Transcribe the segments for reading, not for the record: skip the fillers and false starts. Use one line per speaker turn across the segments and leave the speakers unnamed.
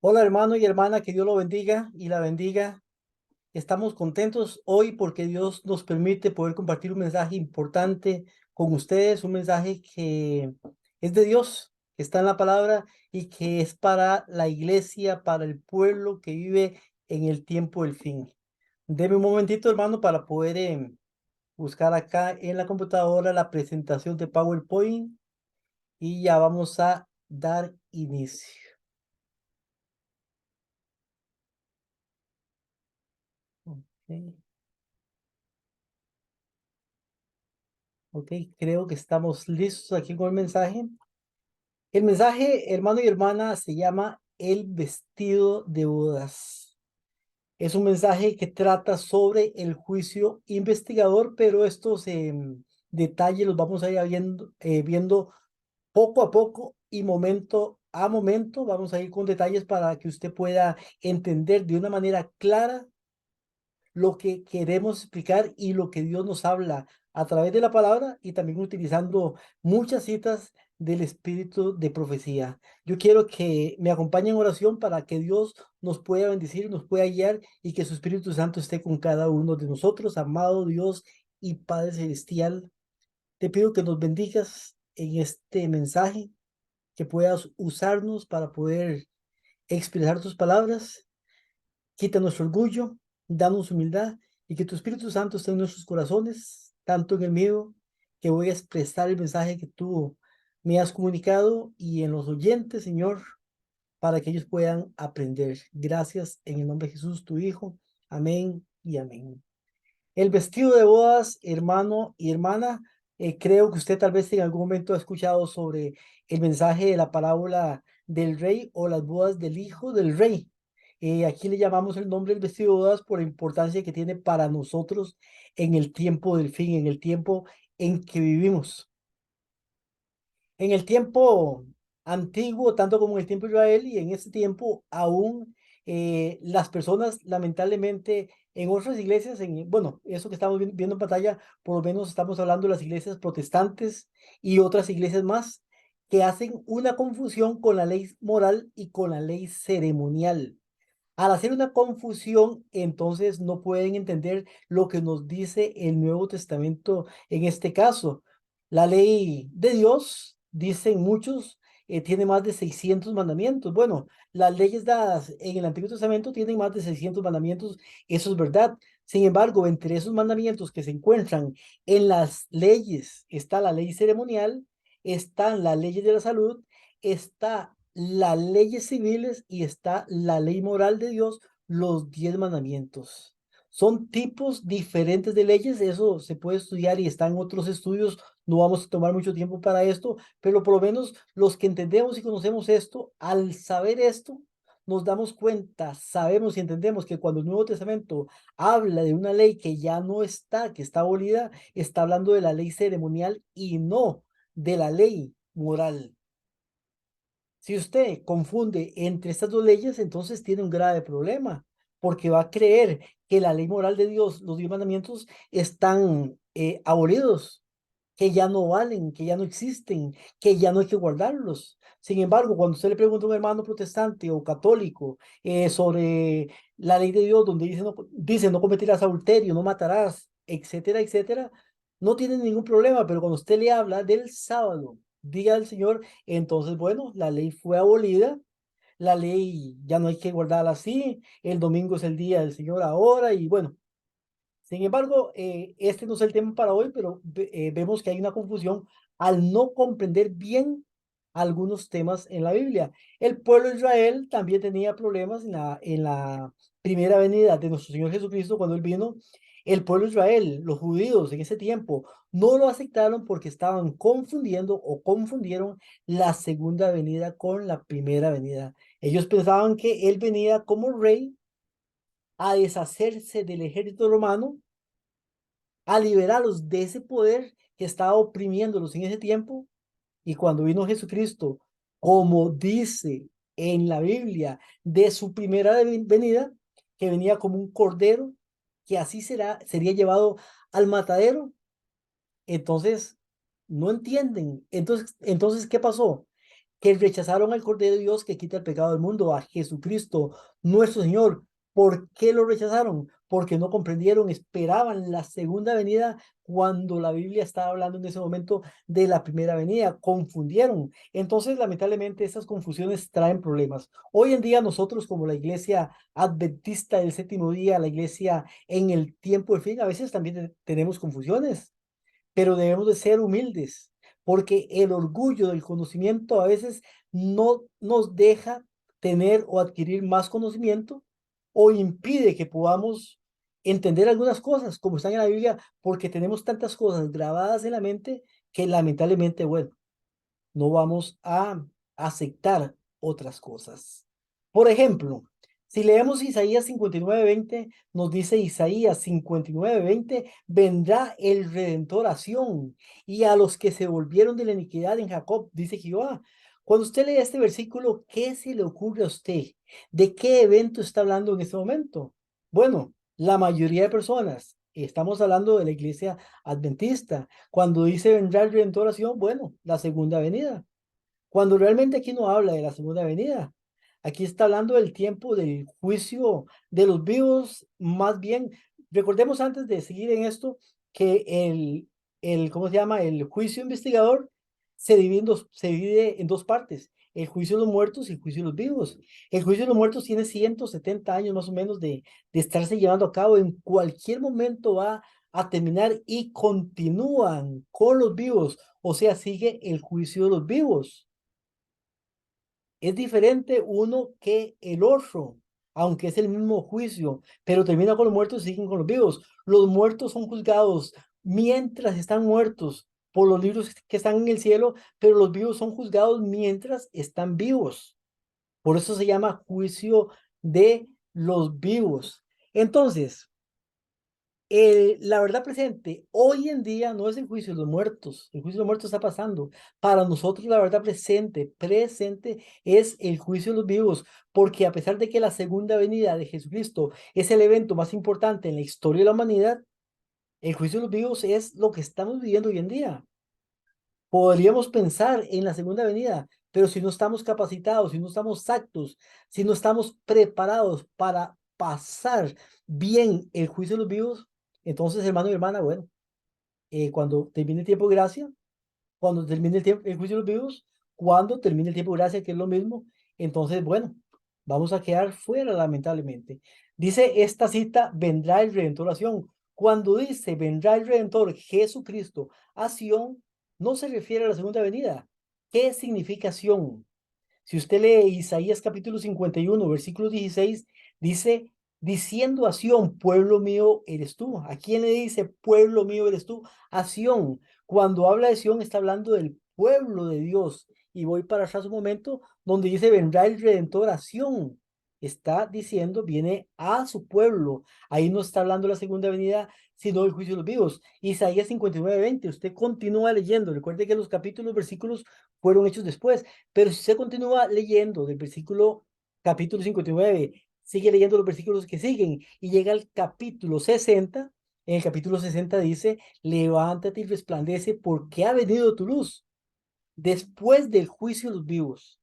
Hola hermano y hermana, que Dios lo bendiga y la bendiga. Estamos contentos hoy porque Dios nos permite poder compartir un mensaje importante con ustedes, un mensaje que es de Dios, que está en la palabra y que es para la iglesia, para el pueblo que vive en el tiempo del fin. Deme un momentito, hermano, para poder buscar acá en la computadora la presentación de PowerPoint y ya vamos a dar inicio. Ok. Ok, creo que estamos listos aquí con el mensaje. El mensaje, hermano y hermana, se llama El vestido de bodas. Es un mensaje que trata sobre el juicio investigador, pero estos detalles los vamos a ir viendo poco a poco y momento a momento. Vamos a ir con detalles para que usted pueda entender de una manera clara lo que queremos explicar y lo que Dios nos habla a través de la palabra y también utilizando muchas citas del espíritu de profecía. Yo quiero que me acompañen en oración para que Dios nos pueda bendecir, nos pueda guiar y que su Espíritu Santo esté con cada uno de nosotros. Amado Dios y Padre Celestial, te pido que nos bendigas en este mensaje, que puedas usarnos para poder expresar tus palabras. Quita nuestro orgullo, danos humildad y que tu Espíritu Santo esté en nuestros corazones, tanto en el mío, que voy a expresar el mensaje que tú me has comunicado y en los oyentes, Señor, para que ellos puedan aprender. Gracias en el nombre de Jesús, tu Hijo. Amén y amén. El vestido de bodas, hermano y hermana, creo que usted tal vez en algún momento ha escuchado sobre el mensaje de la parábola del rey o las bodas del hijo del rey. Aquí le llamamos el nombre del vestido de bodas por la importancia que tiene para nosotros en el tiempo del fin, en el tiempo en que vivimos. En el tiempo antiguo, tanto como en el tiempo de Israel, y en ese tiempo aún las personas, lamentablemente, en otras iglesias, bueno, eso que estamos viendo en pantalla, por lo menos estamos hablando de las iglesias protestantes y otras iglesias más, que hacen una confusión con la ley moral y con la ley ceremonial. Al hacer una confusión, entonces no pueden entender lo que nos dice el Nuevo Testamento en este caso. La ley de Dios, dicen muchos, tiene más de 600 mandamientos. Bueno, las leyes dadas en el Antiguo Testamento tienen más de 600 mandamientos, eso es verdad. Sin embargo, entre esos mandamientos que se encuentran en las leyes está la ley ceremonial, están las leyes de la salud, está las leyes civiles y está la ley moral de Dios, los 10 mandamientos. Son tipos diferentes de leyes, eso se puede estudiar y está en otros estudios, no vamos a tomar mucho tiempo para esto, pero por lo menos los que entendemos y conocemos esto, al saber esto, nos damos cuenta, sabemos y entendemos que cuando el Nuevo Testamento habla de una ley que ya no está, que está abolida, está hablando de la ley ceremonial y no de la ley moral. Si usted confunde entre estas dos leyes, entonces tiene un grave problema, porque va a creer que la ley moral de Dios, los 10 mandamientos, están abolidos, que ya no valen, que ya no existen, que ya no hay que guardarlos. Sin embargo, cuando usted le pregunta a un hermano protestante o católico sobre la ley de Dios, donde dice no cometerás adulterio, no matarás, etcétera, etcétera, no tiene ningún problema, pero cuando usted le habla del sábado, día del Señor, entonces, bueno, la ley fue abolida, la ley ya no hay que guardarla así, el domingo es el día del Señor ahora y bueno, sin embargo, este no es el tema para hoy, pero vemos que hay una confusión al no comprender bien algunos temas en la Biblia. El pueblo de Israel también tenía problemas en la primera venida de nuestro Señor Jesucristo cuando Él vino. El pueblo de Israel, los judíos en ese tiempo, no lo aceptaron porque estaban confundiendo o confundieron la segunda venida con la primera venida. Ellos pensaban que Él venía como rey a deshacerse del ejército romano, a liberarlos de ese poder que estaba oprimiéndolos en ese tiempo. Y cuando vino Jesucristo, como dice en la Biblia, de su primera venida, que venía como un cordero, que así sería llevado al matadero, entonces no entienden. Entonces, ¿qué pasó? que rechazaron al Cordero de Dios que quita el pecado del mundo, a Jesucristo, nuestro Señor. ¿Por qué lo rechazaron? Porque no comprendieron, esperaban la segunda venida cuando la Biblia estaba hablando en ese momento de la primera venida. Confundieron. Entonces, lamentablemente, esas confusiones traen problemas. Hoy en día nosotros como la iglesia adventista del séptimo día, la iglesia en el tiempo del fin, a veces también tenemos confusiones, pero debemos de ser humildes, porque el orgullo del conocimiento a veces no nos deja tener o adquirir más conocimiento o impide que podamos entender algunas cosas como están en la Biblia, porque tenemos tantas cosas grabadas en la mente que lamentablemente, bueno, no vamos a aceptar otras cosas. Por ejemplo, si leemos Isaías 59:20, nos dice Isaías 59:20, vendrá el Redentor a Sión y a los que se volvieron de la iniquidad en Jacob, dice Jehová. Cuando usted lee este versículo, ¿qué se le ocurre a usted? ¿De qué evento está hablando en este momento? Bueno, la mayoría de personas, estamos hablando de la iglesia adventista. Cuando dice vendrá el Redentor a Sion, bueno, la segunda venida. Cuando realmente aquí no habla de la segunda venida. Aquí está hablando del tiempo del juicio de los vivos, más bien. Recordemos antes de seguir en esto que ¿cómo se llama? El juicio investigador se divide en dos partes. El juicio de los muertos y el juicio de los vivos. El juicio de los muertos tiene 170 años más o menos de estarse llevando a cabo. En cualquier momento va a terminar y continúan con los vivos. O sea, sigue el juicio de los vivos. Es diferente uno que el otro, aunque es el mismo juicio, pero termina con los muertos y siguen con los vivos. Los muertos son juzgados mientras están muertos por los libros que están en el cielo, pero los vivos son juzgados mientras están vivos. Por eso se llama juicio de los vivos. Entonces, la verdad presente hoy en día no es el juicio de los muertos. El juicio de los muertos está pasando. Para nosotros la verdad presente es el juicio de los vivos, porque a pesar de que la segunda venida de Jesucristo es el evento más importante en la historia de la humanidad, el juicio de los vivos es lo que estamos viviendo hoy en día. Podríamos pensar en la segunda venida, pero si no estamos capacitados, si no estamos aptos, si no estamos preparados para pasar bien el juicio de los vivos, entonces, hermano y hermana, bueno, cuando termine el tiempo de gracia, cuando termine el juicio de los vivos, cuando termine el tiempo de gracia, que es lo mismo, entonces, bueno, vamos a quedar fuera, lamentablemente. Dice esta cita, vendrá el Redentor a Sion. Cuando dice vendrá el Redentor Jesucristo a Sion, no se refiere a la segunda venida. ¿Qué significa Sion? Si usted lee Isaías capítulo 51, versículo 16, dice, diciendo a Sión, pueblo mío eres tú. ¿A quién le dice, pueblo mío eres tú? A Sión. Cuando habla de Sión, está hablando del pueblo de Dios. Y voy para atrás un momento donde dice, vendrá el Redentor a Sión. Está diciendo, viene a su pueblo. Ahí no está hablando la segunda venida, sino el juicio de los vivos. Isaías 59:20. Usted continúa leyendo. Recuerde que los capítulos, versículos fueron hechos después. Pero si usted continúa leyendo del capítulo 59, sigue leyendo los versículos que siguen y llega al capítulo 60, en el capítulo 60 dice, levántate y resplandece porque ha venido tu luz después del juicio de los vivos.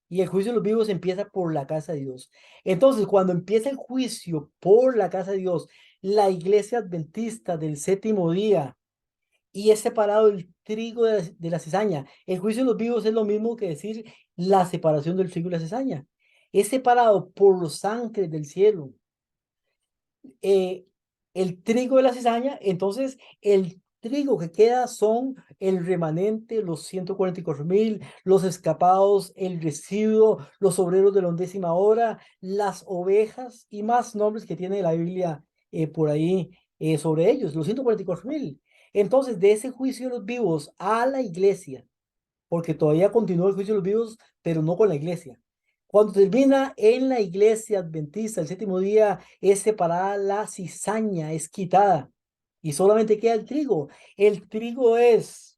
Y el juicio de los vivos empieza por la casa de Dios. Entonces, cuando empieza el juicio por la casa de Dios, la iglesia adventista del séptimo día, y es separado el trigo de la cizaña. El juicio de los vivos es lo mismo que decir la separación del trigo y la cizaña. Es separado por los ángeles del cielo. eh, el trigo de la cizaña, entonces el trigo que queda son el remanente, los 144,000, los escapados, el residuo, los obreros de la 11ª hora, las ovejas y más nombres que tiene la Biblia por ahí sobre ellos, los 144,000. Entonces, de ese juicio de los vivos a la iglesia, porque todavía continúa el juicio de los vivos, pero no con la iglesia. Cuando termina en la iglesia adventista, el séptimo día es separada la cizaña, es quitada y solamente queda el trigo. El trigo es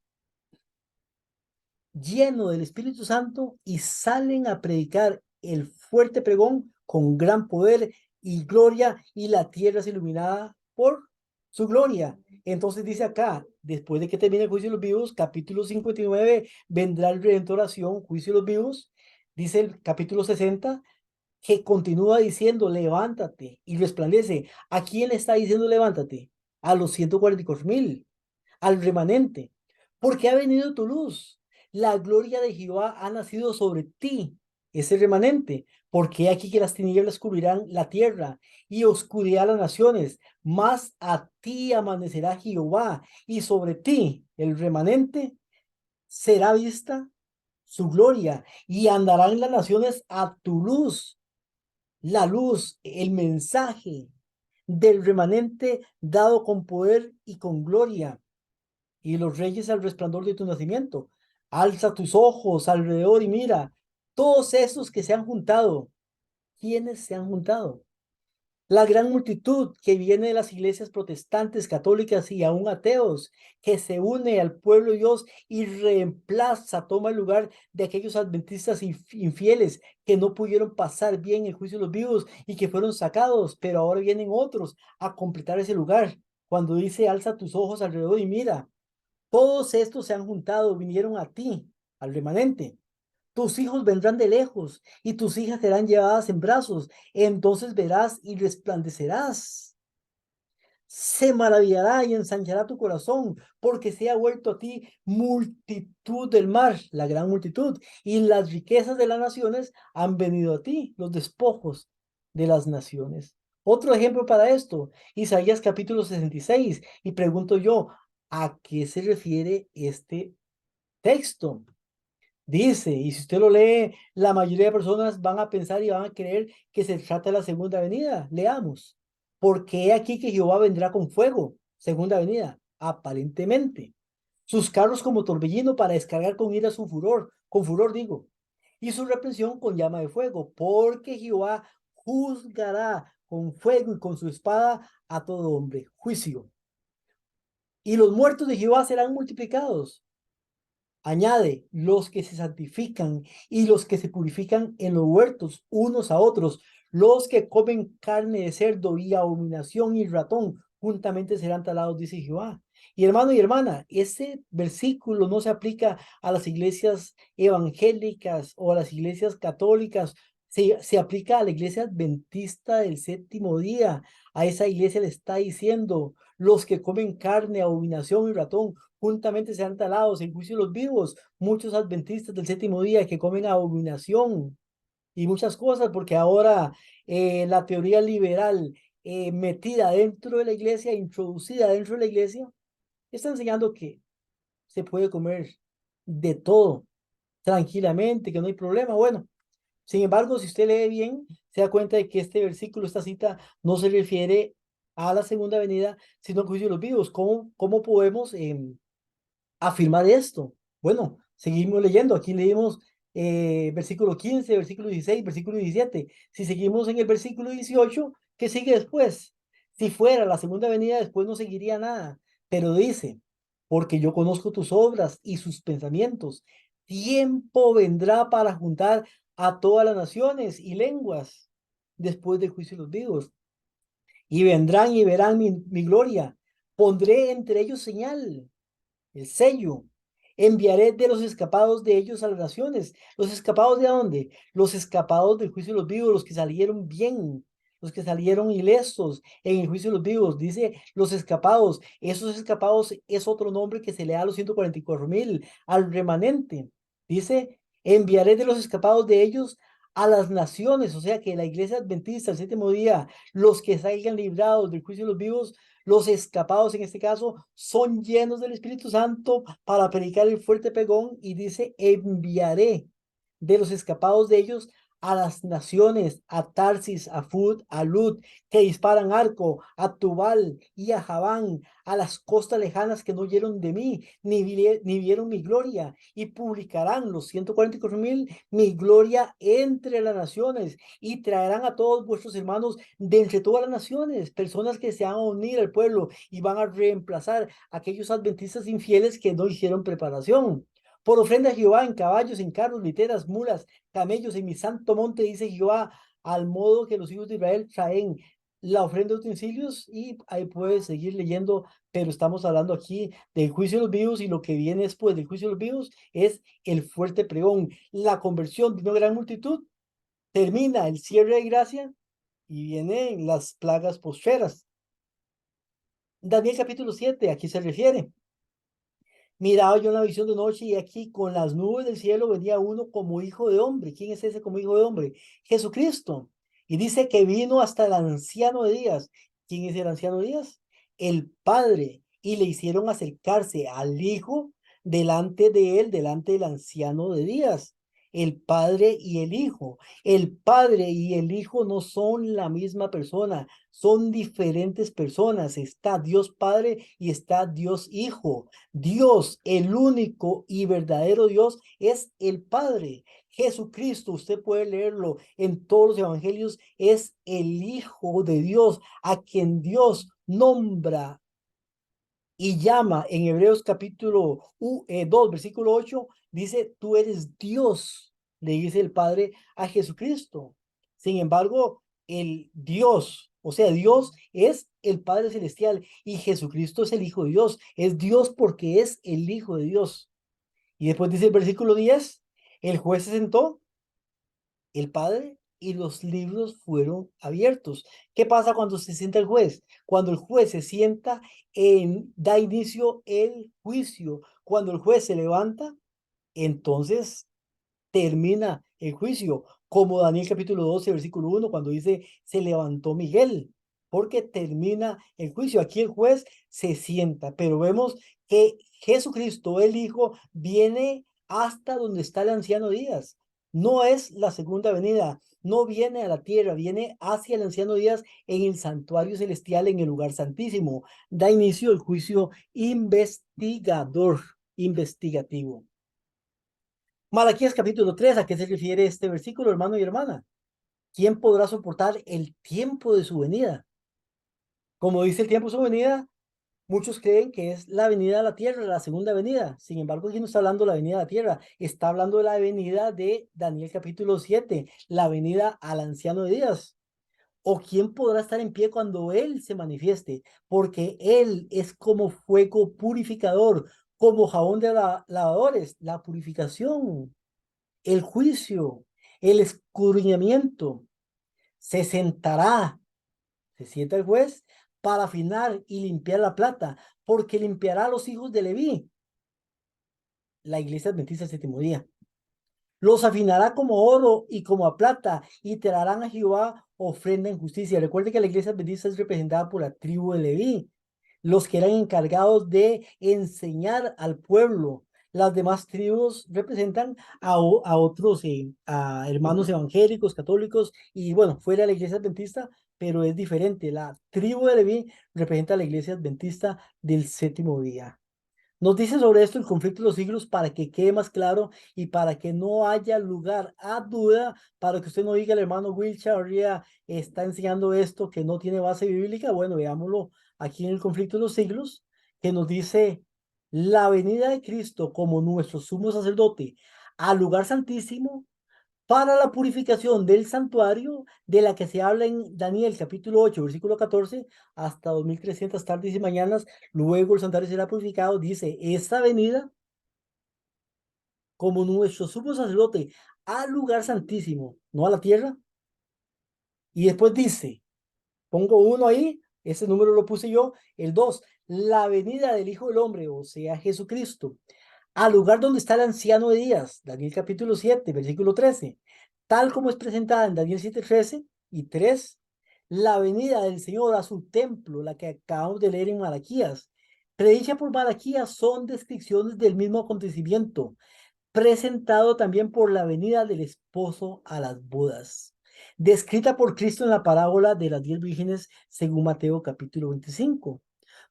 lleno del Espíritu Santo y salen a predicar el fuerte pregón con gran poder y gloria y la tierra es iluminada por su gloria. Entonces dice acá, después de que termine el juicio de los vivos, capítulo 59, vendrá el Redentor a Sion, juicio de los vivos. Dice el capítulo 60, que continúa diciendo, levántate y resplandece. ¿A quién le está diciendo levántate? A los 144,000, al remanente. Porque ha venido tu luz. La gloria de Jehová ha nacido sobre ti, ese remanente. Porque aquí que las tinieblas cubrirán la tierra y oscuridad las naciones. Mas a ti amanecerá Jehová y sobre ti, el remanente, será vista su gloria y andarán las naciones a tu luz. La luz, el mensaje del remanente dado con poder y con gloria, y los reyes al resplandor de tu nacimiento. Alza tus ojos alrededor y mira, todos esos que se han juntado. ¿Quiénes se han juntado? La gran multitud que viene de las iglesias protestantes, católicas y aún ateos, que se une al pueblo de Dios y reemplaza, toma el lugar de aquellos adventistas infieles que no pudieron pasar bien el juicio de los vivos y que fueron sacados, pero ahora vienen otros a completar ese lugar. Cuando dice, alza tus ojos alrededor y mira, todos estos se han juntado, vinieron a ti, al remanente. Tus hijos vendrán de lejos y tus hijas serán llevadas en brazos. Entonces verás y resplandecerás. Se maravillará y ensanchará tu corazón, porque se ha vuelto a ti multitud del mar, la gran multitud, y las riquezas de las naciones han venido a ti, los despojos de las naciones. Otro ejemplo para esto, Isaías capítulo 66, y pregunto yo, ¿a qué se refiere este texto? Dice, y si usted lo lee, la mayoría de personas van a pensar y van a creer que se trata de la segunda venida. Leamos. Porque he aquí que Jehová vendrá con fuego, segunda venida, aparentemente. Sus carros como torbellino para descargar con ira su furor, con furor digo, y su reprensión con llama de fuego, porque Jehová juzgará con fuego y con su espada a todo hombre. Juicio. Y los muertos de Jehová serán multiplicados. Añade, los que se santifican y los que se purifican en los huertos unos a otros, los que comen carne de cerdo y abominación y ratón, juntamente serán talados, dice Jehová. Y hermano y hermana, ese versículo no se aplica a las iglesias evangélicas o a las iglesias católicas, se aplica a la iglesia adventista del séptimo día. A esa iglesia le está diciendo, los que comen carne, abominación y ratón, juntamente serán talados en juicio de los vivos. Muchos adventistas del séptimo día que comen abominación y muchas cosas, porque ahora la teoría liberal metida dentro de la iglesia, introducida dentro de la iglesia, está enseñando que se puede comer de todo tranquilamente, que no hay problema. Bueno, sin embargo, si usted lee bien, se da cuenta de que este versículo, esta cita, no se refiere a la segunda venida, sino al juicio de los vivos. ¿Cómo podemos afirmar esto? Bueno, seguimos leyendo. Aquí leímos versículo 15, versículo 16, versículo 17. Si seguimos en el versículo 18, ¿qué sigue después? Si fuera la segunda venida, después no seguiría nada. Pero dice, porque yo conozco tus obras y sus pensamientos. Tiempo vendrá para juntar a todas las naciones y lenguas después del juicio de los vivos. Y vendrán y verán mi gloria. Pondré entre ellos señal, el sello. Enviaré de los escapados de ellos a las naciones. ¿Los escapados de dónde? Los escapados del juicio de los vivos, los que salieron bien, los que salieron ilesos en el juicio de los vivos. Dice los escapados. Esos escapados es otro nombre que se le da a los 144,000, al remanente. Dice, enviaré de los escapados de ellos a las naciones, o sea que la iglesia adventista, el séptimo día, los que salgan librados del juicio de los vivos, los escapados en este caso son llenos del Espíritu Santo para predicar el fuerte pregón y dice, enviaré de los escapados de ellos a las naciones, a Tarsis, a Fud, a Lut, que disparan arco, a Tubal y a Javán, a las costas lejanas que no oyeron de mí, ni vieron mi gloria, y publicarán los 144,000 mi gloria entre las naciones, y traerán a todos vuestros hermanos de entre todas las naciones, personas que se van a unir al pueblo y van a reemplazar a aquellos adventistas infieles que no hicieron preparación. Por ofrenda a Jehová en caballos, en carros, literas, mulas, camellos, en mi santo monte, dice Jehová, al modo que los hijos de Israel traen la ofrenda de utensilios y ahí puedes seguir leyendo, pero estamos hablando aquí del juicio de los vivos y lo que viene después del juicio de los vivos es el fuerte pregón, la conversión de una gran multitud, termina el cierre de gracia y vienen las plagas postreras. Daniel capítulo 7, aquí se refiere. Miraba yo una visión de noche y aquí con las nubes del cielo venía uno como hijo de hombre. ¿Quién es ese como hijo de hombre? Jesucristo. Y dice que vino hasta el anciano de días. ¿Quién es el anciano de días? El Padre. Y le hicieron acercarse al Hijo delante de él, delante del anciano de días. El Padre y el Hijo. El Padre y el Hijo no son la misma persona, son diferentes personas. Está Dios Padre y está Dios Hijo. Dios, el único y verdadero Dios, es el Padre. Jesucristo, usted puede leerlo en todos los evangelios, es el Hijo de Dios, a quien Dios nombra y llama en Hebreos capítulo 2, versículo 8, dice, tú eres Dios, le dice el Padre a Jesucristo. Sin embargo, el Dios, o sea, Dios es el Padre Celestial y Jesucristo es el Hijo de Dios. Es Dios porque es el Hijo de Dios. Y después dice el versículo 10, el juez se sentó, el Padre, y los libros fueron abiertos. ¿Qué pasa cuando se sienta el juez? Cuando el juez se sienta, da inicio el juicio. Cuando el juez se levanta, entonces termina el juicio, como Daniel capítulo 12, versículo 1, cuando dice, se levantó Miguel, porque termina el juicio. Aquí el juez se sienta, pero vemos que Jesucristo, el Hijo, viene hasta donde está el anciano Díaz. No es la segunda venida, no viene a la tierra, viene hacia el anciano Díaz en el santuario celestial, en el lugar santísimo. Da inicio el juicio investigador, investigativo. Malaquías capítulo 3, ¿a qué se refiere este versículo, hermano y hermana? ¿Quién podrá soportar el tiempo de su venida? Como dice el tiempo de su venida, muchos creen que es la venida a la tierra, la segunda venida. Sin embargo, aquí no está hablando de la venida a la tierra, está hablando de la venida de Daniel capítulo 7, la venida al anciano de días. ¿O quién podrá estar en pie cuando Él se manifieste? Porque Él es como fuego purificador, como jabón de lavadores, la purificación, el juicio, el escudriñamiento. Se sentará, se sienta el juez para afinar y limpiar la plata, porque limpiará a los hijos de Leví, la iglesia adventista del séptimo día. Los afinará como oro y como a plata y traerán a Jehová ofrenda en justicia. Recuerde que la iglesia adventista es representada por la tribu de Leví, los que eran encargados de enseñar al pueblo. Las demás tribus representan a otros a hermanos evangélicos, católicos y bueno, fuera de la iglesia adventista, pero es diferente. La tribu de Leví representa a la iglesia adventista del séptimo día. Nos dice sobre esto el conflicto de los siglos para que quede más claro y para que no haya lugar a duda, para que usted no diga el hermano Wilshire está enseñando esto que no tiene base bíblica. Bueno, veámoslo aquí en el conflicto de los siglos, que nos dice la venida de Cristo como nuestro sumo sacerdote al lugar santísimo para la purificación del santuario de la que se habla en Daniel capítulo 8 versículo 14 hasta 2300 tardes y mañanas. Luego el santuario será purificado. Dice, esta venida como nuestro sumo sacerdote al lugar santísimo, no a la tierra. Y después dice, pongo uno ahí, ese número lo puse yo, el 2, la venida del Hijo del Hombre, o sea, Jesucristo al lugar donde está el anciano de días, Daniel capítulo 7, versículo 13, tal como es presentada en Daniel 7, 13 y 3, la venida del Señor a su templo, la que acabamos de leer en Malaquías, predicha por Malaquías, son descripciones del mismo acontecimiento, presentado también por la venida del esposo a las bodas, descrita por Cristo en la parábola de las 10 vírgenes según Mateo capítulo 25.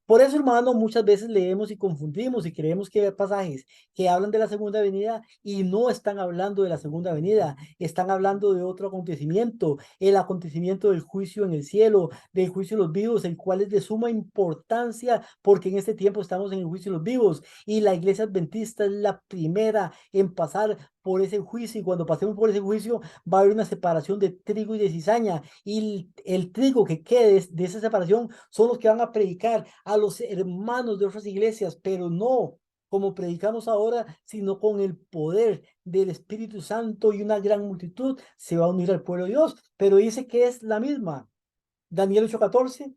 Por eso, hermano, muchas veces leemos y confundimos y creemos que hay pasajes que hablan de la segunda venida y no están hablando de la segunda venida, están hablando de otro acontecimiento, el acontecimiento del juicio en el cielo, del juicio de los vivos, el cual es de suma importancia porque en este tiempo estamos en el juicio de los vivos y la iglesia adventista es la primera en pasar por ese juicio, y cuando pasemos por ese juicio va a haber una separación de trigo y de cizaña, y el trigo que quede de esa separación son los que van a predicar a los hermanos de otras iglesias, pero no como predicamos ahora, sino con el poder del Espíritu Santo, y una gran multitud se va a unir al pueblo de Dios, pero dice que es la misma. Daniel 8:14,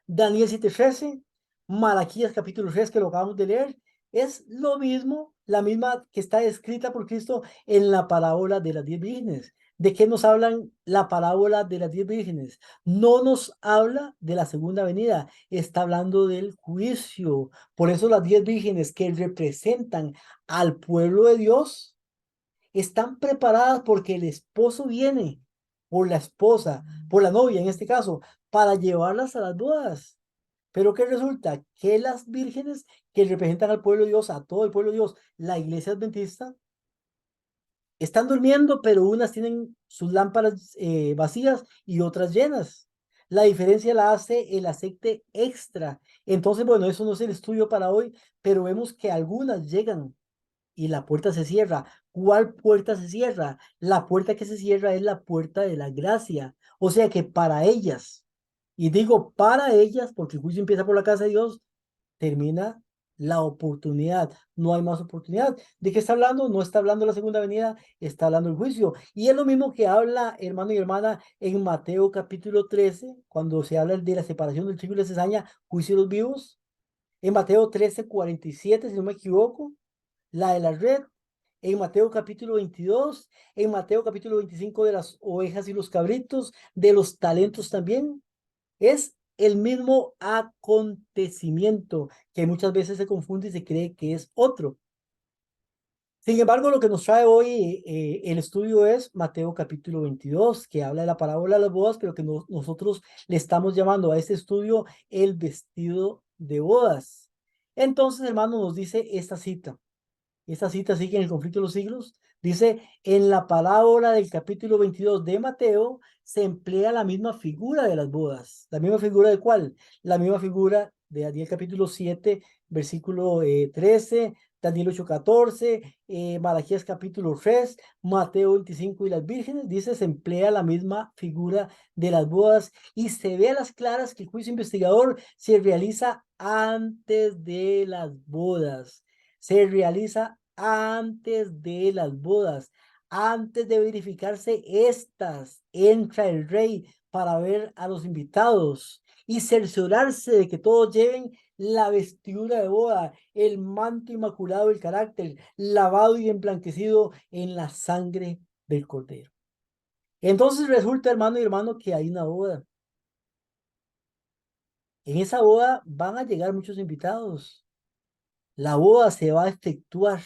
Daniel 7:13, Malaquías capítulo 3, que lo acabamos de leer, es lo mismo, la misma que está escrita por Cristo en la parábola de las 10 vírgenes. ¿De qué nos hablan la parábola de las 10 vírgenes? No nos habla de la segunda venida, está hablando del juicio. Por eso las 10 vírgenes que representan al pueblo de Dios están preparadas porque el esposo viene por la esposa, por la novia en este caso, para llevarlas a las bodas. Pero ¿qué resulta? Que las vírgenes que representan al pueblo de Dios, a todo el pueblo de Dios, la iglesia adventista, están durmiendo, pero unas tienen sus lámparas vacías y otras llenas. La diferencia la hace el aceite extra. Entonces, bueno, eso no es el estudio para hoy, pero vemos que algunas llegan y la puerta se cierra. ¿Cuál puerta se cierra? La puerta que se cierra es la puerta de la gracia. O sea que para ellas, y digo para ellas porque el juicio empieza por la casa de Dios, termina la oportunidad. No hay más oportunidad. ¿De qué está hablando? No está hablando la segunda venida, está hablando el juicio. Y es lo mismo que habla, hermano y hermana, en Mateo capítulo 13, cuando se habla de la separación del trigo y la cizaña, juicio de los vivos. En Mateo 13:47, si no me equivoco, la de la red, en Mateo capítulo 22, en Mateo capítulo 25 de las ovejas y los cabritos, de los talentos también. Es el mismo acontecimiento que muchas veces se confunde y se cree que es otro. Sin embargo, lo que nos trae hoy el estudio es Mateo capítulo 22, que habla de la parábola de las bodas, pero que nosotros le estamos llamando a este estudio el vestido de bodas. Entonces, hermano, nos dice esta cita. Esta cita sigue en el conflicto de los siglos. Dice, en la parábola del capítulo 22 de Mateo se emplea la misma figura de las bodas. ¿La misma figura de cuál? La misma figura de Daniel capítulo 7, versículo 13, Daniel 8:14, Malaquías capítulo 3, Mateo 25 y las vírgenes. Dice, se emplea la misma figura de las bodas, y se ve a las claras que el juicio investigador se realiza antes de las bodas. Se realiza antes de las bodas. Antes de verificarse estas, entra el rey para ver a los invitados y cerciorarse de que todos lleven la vestidura de boda, el manto inmaculado del carácter, lavado y emblanquecido en la sangre del cordero. Entonces resulta, hermano y hermano, que hay una boda. En esa boda van a llegar muchos invitados. La boda se va a efectuar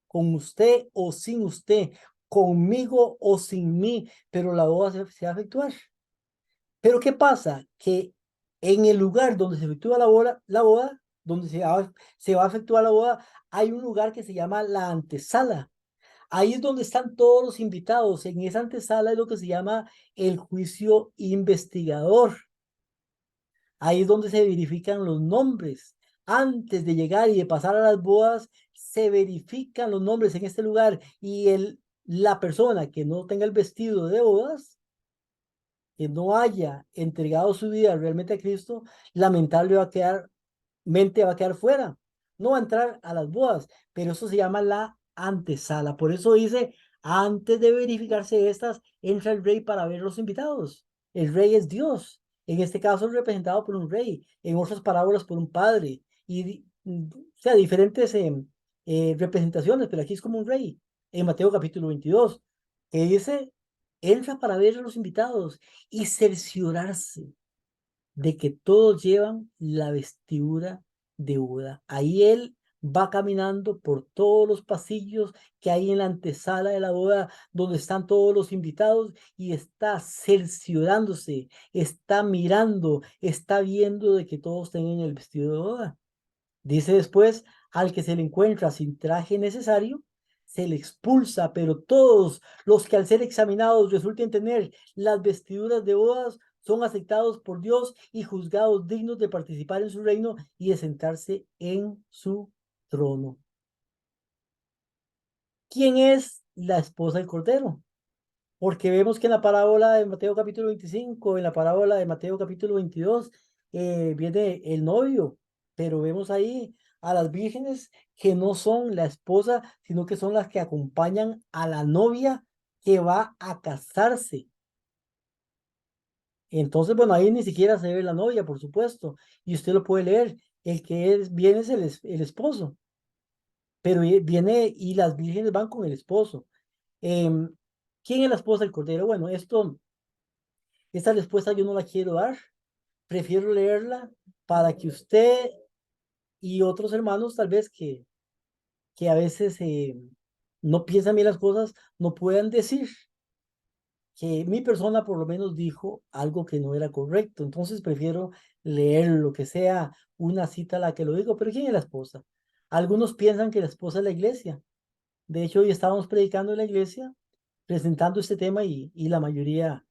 con usted o sin usted, conmigo o sin mí, pero la boda se va a efectuar. Pero ¿qué pasa? Que en el lugar donde se efectúa la boda, donde se va a efectuar la boda, hay un lugar que se llama la antesala. Ahí es donde están todos los invitados. En esa antesala es lo que se llama el juicio investigador. Ahí es donde se verifican los nombres. Antes de llegar y de pasar a las bodas, se verifican los nombres en este lugar, y la persona que no tenga el vestido de bodas, que no haya entregado su vida realmente a Cristo, lamentable va a quedar fuera. No va a entrar a las bodas, pero eso se llama la antesala. Por eso dice, antes de verificarse estas, entra el rey para ver los invitados. El rey es Dios. En este caso representado por un rey, en otras parábolas por un padre. O sea, diferentes representaciones, pero aquí es como un rey. En Mateo capítulo 22, que dice, entra para ver a los invitados y cerciorarse de que todos llevan la vestidura de boda. Ahí él va caminando por todos los pasillos que hay en la antesala de la boda, donde están todos los invitados, y está cerciorándose, está mirando, está viendo de que todos tengan el vestido de boda. Dice después, al que se le encuentra sin traje necesario, se le expulsa, pero todos los que al ser examinados resulten tener las vestiduras de bodas son aceptados por Dios y juzgados dignos de participar en su reino y de sentarse en su trono. ¿Quién es la esposa del Cordero. Porque vemos que en la parábola de Mateo capítulo 25, en la parábola de Mateo capítulo 22, viene el novio, pero vemos ahí a las vírgenes que no son la esposa, sino que son las que acompañan a la novia que va a casarse. Entonces, bueno, ahí ni siquiera se ve la novia, por supuesto, y usted lo puede leer. El que viene es el esposo, pero viene y las vírgenes van con el esposo. Em, ¿Quién es la esposa del Cordero? Bueno, esta respuesta yo no la quiero dar, prefiero leerla para que usted y otros hermanos tal vez que a veces no piensan bien las cosas, no puedan decir que mi persona por lo menos dijo algo que no era correcto. Entonces prefiero leer lo que sea una cita a la que lo digo. Pero ¿quién es la esposa? Algunos piensan que la esposa es la iglesia. De hecho, hoy estábamos predicando en la iglesia, presentando este tema y la mayoría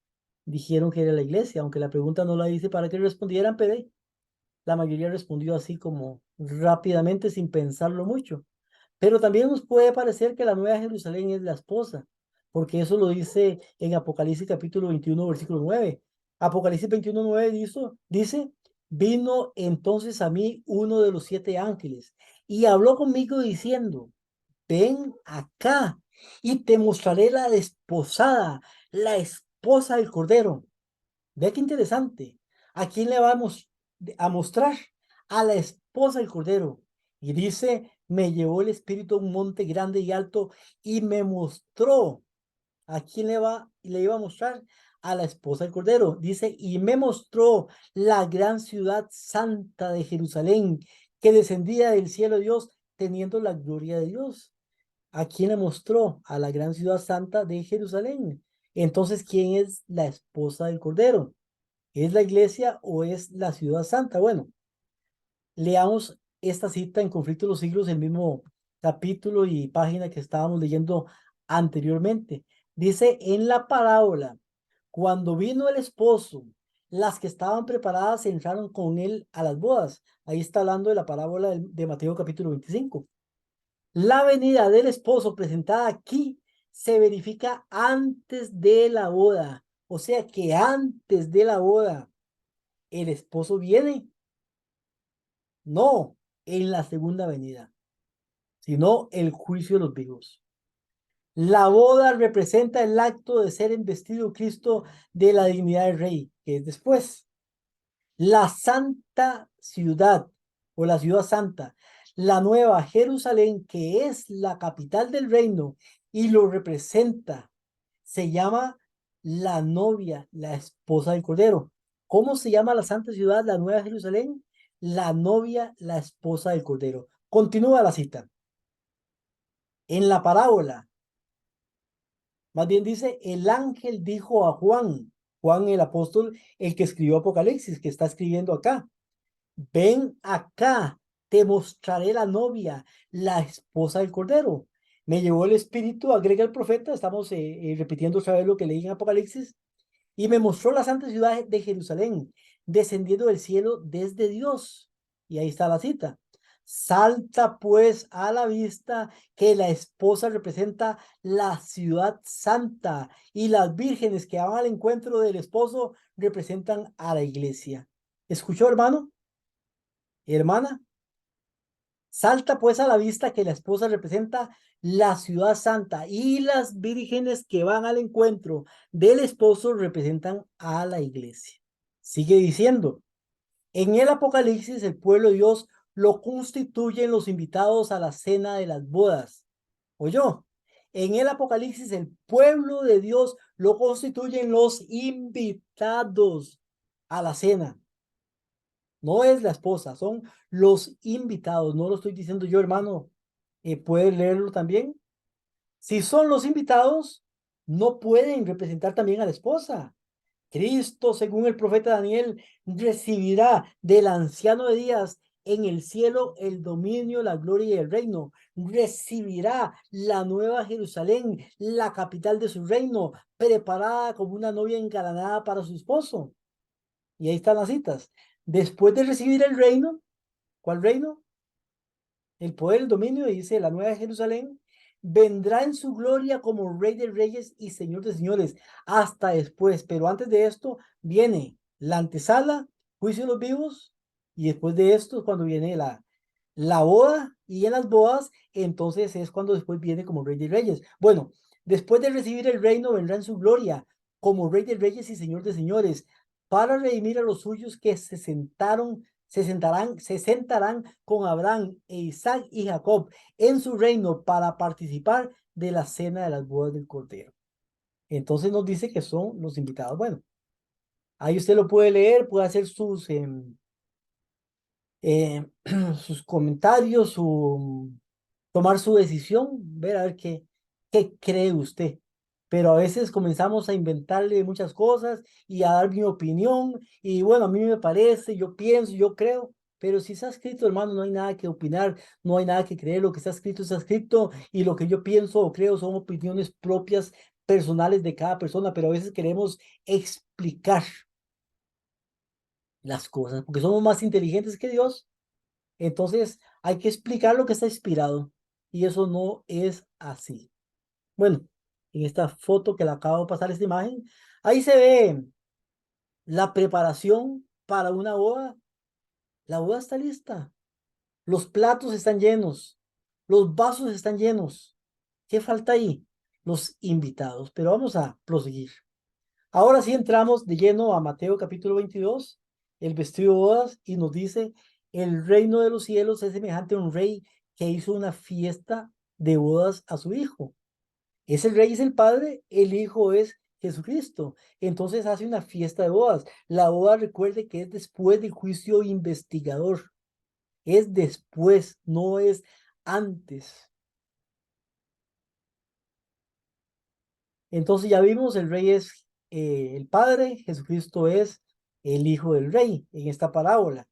dijeron que era la iglesia, aunque la pregunta no la dice para que respondieran, pero la mayoría respondió así como rápidamente sin pensarlo mucho. Pero también nos puede parecer que la Nueva Jerusalén es la esposa, porque eso lo dice en Apocalipsis capítulo 21 versículo 9. Apocalipsis 21 9 dice, vino entonces a mí uno de los 7 ángeles y habló conmigo diciendo, ven acá y te mostraré la desposada, la esposa del Cordero. Vea qué interesante. ¿A quién le vamos a mostrar? A la esposa del Cordero. Y dice, me llevó el Espíritu a un monte grande y alto y me mostró. ¿A quién le iba a mostrar? A la esposa del Cordero. Dice, y me mostró la gran ciudad santa de Jerusalén, que descendía del cielo de Dios, teniendo la gloria de Dios. ¿A quién le mostró? A la gran ciudad santa de Jerusalén. Entonces, ¿quién es la esposa del Cordero? ¿Es la iglesia o es la ciudad santa? Bueno, leamos esta cita en Conflicto de los Siglos, el mismo capítulo y página que estábamos leyendo anteriormente. Dice, en la parábola, cuando vino el esposo, las que estaban preparadas entraron con él a las bodas. Ahí está hablando de la parábola de Mateo capítulo 25. La venida del esposo presentada aquí se verifica antes de la boda. O sea que antes de la boda el esposo viene, no en la segunda venida, sino el juicio de los vivos. La boda representa el acto de ser investido Cristo de la dignidad del rey, que es después. La santa ciudad o la ciudad santa, la nueva Jerusalén, que es la capital del reino y lo representa, se llama la novia, la esposa del Cordero. ¿Cómo se llama la santa ciudad, la nueva Jerusalén? La novia, la esposa del Cordero. Continúa la cita. En la parábola, más bien dice, el ángel dijo a Juan, Juan el apóstol, el que escribió Apocalipsis, que está escribiendo acá, ven acá, te mostraré la novia, la esposa del Cordero. Me llevó el espíritu, agrega el profeta, estamos repitiendo otra vez lo que leí en Apocalipsis, y me mostró la santa ciudad de Jerusalén, descendiendo del cielo desde Dios. Y ahí está la cita. Salta pues a la vista que la esposa representa la ciudad santa y las vírgenes que van al encuentro del esposo representan a la iglesia. ¿Escuchó, hermano? Hermana, salta pues a la vista que la esposa representa la ciudad santa y las vírgenes que van al encuentro del esposo representan a la iglesia. Sigue diciendo, en el Apocalipsis el pueblo de Dios lo constituyen los invitados a la cena de las bodas. ¿Oyó? En el Apocalipsis el pueblo de Dios lo constituyen los invitados a la cena. No es la esposa, son los invitados. No lo estoy diciendo yo, hermano. ¿Puedes leerlo también? Si son los invitados, no pueden representar también a la esposa. Cristo, según el profeta Daniel, recibirá del anciano de días en el cielo el dominio, la gloria y el reino. Recibirá la nueva Jerusalén, la capital de su reino, preparada como una novia engalanada para su esposo. Y ahí están las citas. Después de recibir el reino, ¿cuál reino? El poder, el dominio, dice la nueva Jerusalén. vendrá en su gloria como Rey de Reyes y Señor de Señores, hasta después. Pero antes de esto viene la antesala, juicio de los vivos, y después de esto es cuando viene la boda, y en las bodas, entonces es cuando después viene como Rey de Reyes. Bueno, después de recibir el reino, vendrá en su gloria como Rey de Reyes y Señor de Señores, para redimir a los suyos que se sentarán con Abraham e Isaac y Jacob en su reino para participar de la cena de las bodas del Cordero. Entonces nos dice que son los invitados. Bueno, ahí usted lo puede leer, puede hacer eh, sus comentarios, tomar su decisión, ver a ver qué cree usted. Pero a veces comenzamos a inventarle muchas cosas y a dar mi opinión y bueno, a mí me parece, yo pienso, yo creo, pero si está escrito, hermano, no hay nada que opinar, no hay nada que creer, lo que está escrito y lo que yo pienso o creo son opiniones propias, personales de cada persona, pero a veces queremos explicar las cosas porque somos más inteligentes que Dios, entonces hay que explicar lo que está inspirado y eso no es así. Bueno, en esta foto que le acabo de pasar esta imagen, ahí se ve la preparación para una boda. La boda está lista. Los platos están llenos. Los vasos están llenos. ¿Qué falta ahí? Los invitados. Pero vamos a proseguir. Ahora sí entramos de lleno a Mateo capítulo 22, el vestido de bodas, y nos dice, el reino de los cielos es semejante a un rey que hizo una fiesta de bodas a su hijo. Es el rey, es el padre, el hijo es Jesucristo. Entonces hace una fiesta de bodas. La boda, recuerde que es después del juicio investigador. Es después, no es antes. Entonces ya vimos, el rey es el padre, Jesucristo es el hijo del rey en esta parábola.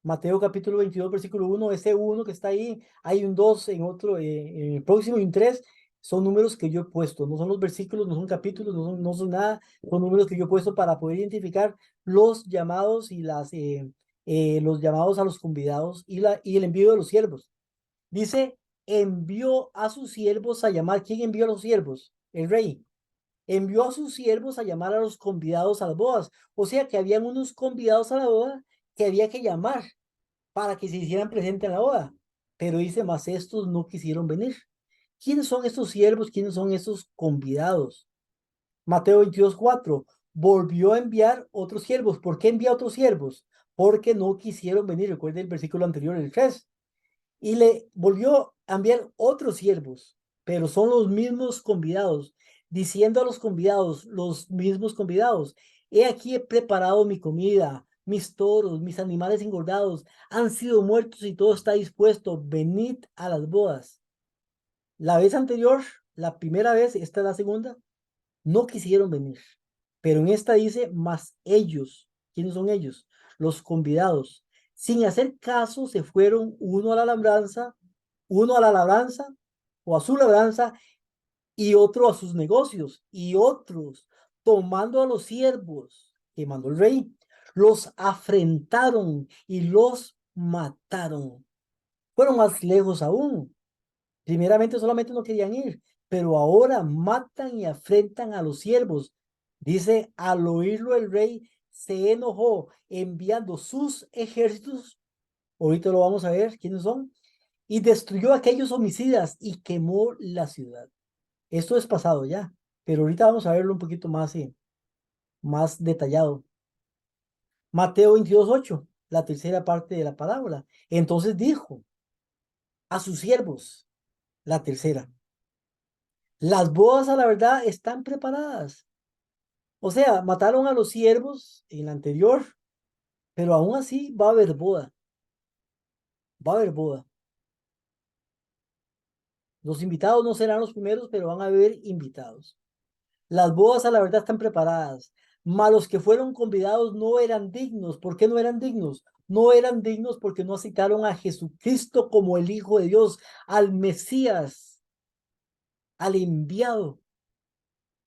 Mateo capítulo 22 versículo 1, ese uno que está ahí, hay un 2 en otro, en el próximo y un 3, son números que yo he puesto, no son los versículos, no son capítulos, no son nada, son números que yo he puesto para poder identificar los llamados y los llamados a los convidados y el envío de los siervos. Dice, envió a sus siervos a llamar. ¿Quién envió a los siervos? El rey. Envió a sus siervos a llamar a los convidados a las bodas. O sea que habían unos convidados a la boda que había que llamar para que se hicieran presentes en la boda. Pero dice, más estos no quisieron venir. ¿Quiénes son estos siervos? ¿Quiénes son estos convidados? Mateo 22:4. Volvió a enviar otros siervos. ¿Por qué envía otros siervos? Porque no quisieron venir. Recuerden el versículo anterior, el 3. Y le volvió a enviar otros siervos, pero son los mismos convidados, diciendo a los convidados, los mismos convidados, he aquí he preparado mi comida, mis toros, mis animales engordados han sido muertos y todo está dispuesto, venid a las bodas. La vez anterior, la primera vez, esta es la segunda, no quisieron venir, pero en esta dice, más ellos, ¿quiénes son ellos? Los convidados, sin hacer caso, se fueron uno a la labranza o a su labranza y otro a sus negocios, y otros, tomando a los siervos que mandó el rey, los afrentaron y los mataron. Fueron más lejos aún. Primeramente solamente no querían ir, pero ahora matan y afrentan a los siervos. Dice, al oírlo el rey se enojó, enviando sus ejércitos, ahorita lo vamos a ver quiénes son, y destruyó a aquellos homicidas y quemó la ciudad. Esto es pasado ya, pero ahorita vamos a verlo un poquito más detallado. Mateo 22:8, la tercera parte de la parábola. Entonces dijo a sus siervos, la tercera, las bodas a la verdad están preparadas. O sea, mataron a los siervos en la anterior, pero aún así va a haber boda. Va a haber boda. Los invitados no serán los primeros, pero van a haber invitados. Las bodas a la verdad están preparadas. Mas los que fueron convidados no eran dignos. ¿Por qué no eran dignos? No eran dignos porque no aceptaron a Jesucristo como el Hijo de Dios, al Mesías, al enviado.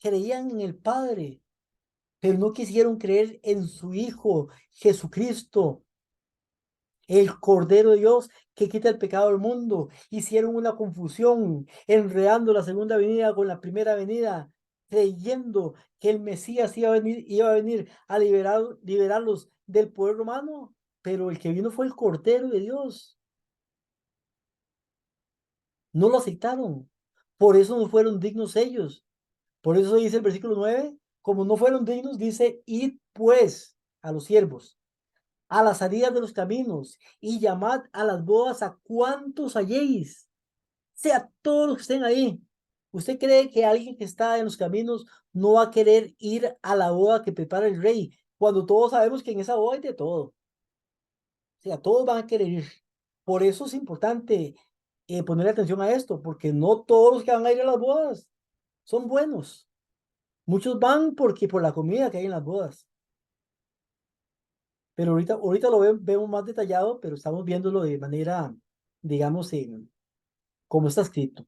Creían en el Padre, pero no quisieron creer en su Hijo, Jesucristo. el Cordero de Dios que quita el pecado del mundo. Hicieron una confusión, enredando la segunda venida con la primera venida, creyendo que el Mesías iba a venir a liberarlos del poder romano, pero el que vino fue el Cordero de Dios. No lo aceptaron. Por eso no fueron dignos ellos. Por eso dice el versículo 9, como no fueron dignos, dice, id pues a los siervos a las salidas de los caminos y llamad a las bodas a cuantos halléis, sea todos los que estén ahí. ¿Usted cree que alguien que está en los caminos no va a querer ir a la boda que prepara el rey? Cuando todos sabemos que en esa boda hay de todo. O sea, todos van a querer ir. Por eso es importante poner atención a esto, porque no todos los que van a ir a las bodas son buenos. Muchos van porque por la comida que hay en las bodas. Pero ahorita lo vemos más detallado, pero estamos viéndolo de manera, digamos, como está escrito.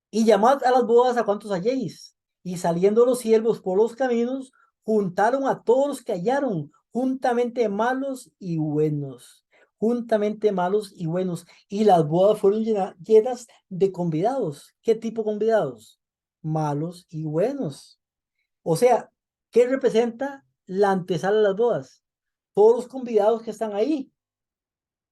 Y llamad a las bodas a cuantos halléis. Y saliendo los siervos por los caminos, juntaron a todos los que hallaron, juntamente malos y buenos. Juntamente malos y buenos. Y las bodas fueron llenas de convidados. ¿Qué tipo de convidados? Malos y buenos. O sea, ¿qué representa la antesala de las bodas? Todos los convidados que están ahí,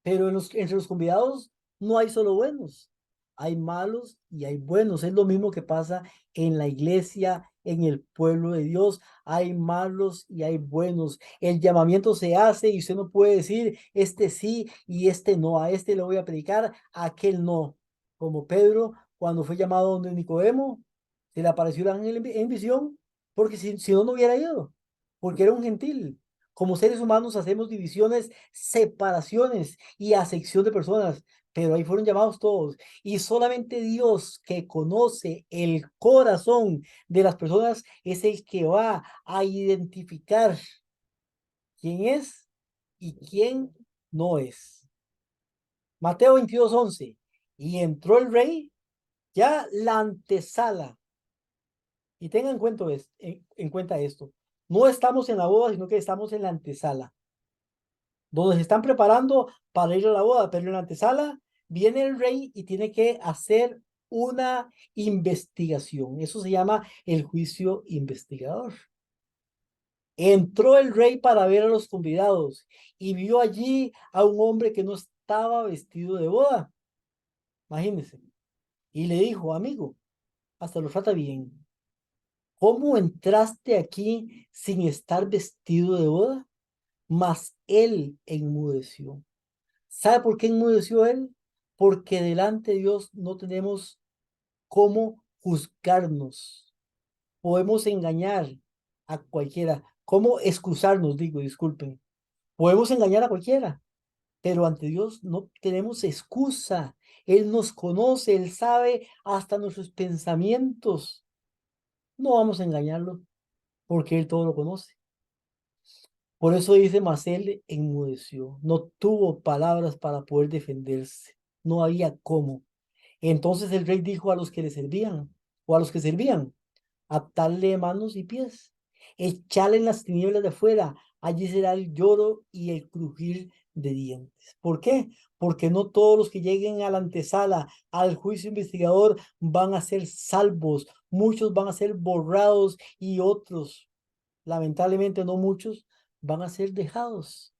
pero entre los convidados no hay solo buenos, hay malos y hay buenos. Es lo mismo que pasa en la iglesia, en el pueblo de Dios. Hay malos y hay buenos. El llamamiento se hace y usted no puede decir, este sí y este no. A este le voy a predicar, a aquel no. Como Pedro, cuando fue llamado donde Nicodemo, se le apareció el ángel en visión, porque si no, no hubiera ido, porque era un gentil. Como seres humanos hacemos divisiones, separaciones y acepción de personas, pero ahí fueron llamados todos. Y solamente Dios, que conoce el corazón de las personas, es el que va a identificar quién es y quién no es. Mateo 22:11. Y entró el rey, ya la antesala. Y tengan en cuenta esto. No estamos en la boda, sino que estamos en la antesala, donde se están preparando para ir a la boda, pero en la antesala viene el rey y tiene que hacer una investigación. Eso se llama el juicio investigador. Entró el rey para ver a los convidados y vio allí a un hombre que no estaba vestido de boda. Imagínense. Y le dijo, amigo, hasta lo trata bien. ¿Cómo entraste aquí sin estar vestido de boda? Mas él enmudeció. ¿Sabe por qué enmudeció él? Porque delante de Dios no tenemos cómo juzgarnos. Podemos engañar a cualquiera. ¿Cómo excusarnos? Digo, disculpen. Podemos engañar a cualquiera, pero ante Dios no tenemos excusa. Él nos conoce, Él sabe hasta nuestros pensamientos. No vamos a engañarlo porque Él todo lo conoce. Por eso dice, mas él enmudeció, no tuvo palabras para poder defenderse, no había cómo. Entonces el rey dijo a los que le servían, o a los que servían, atarle manos y pies, echarle en las tinieblas de afuera, allí será el lloro y el crujir de dientes. ¿Por qué? Porque no todos los que lleguen a la antesala, al juicio investigador, van a ser salvos, muchos van a ser borrados y otros, lamentablemente no muchos, van a ser dejados.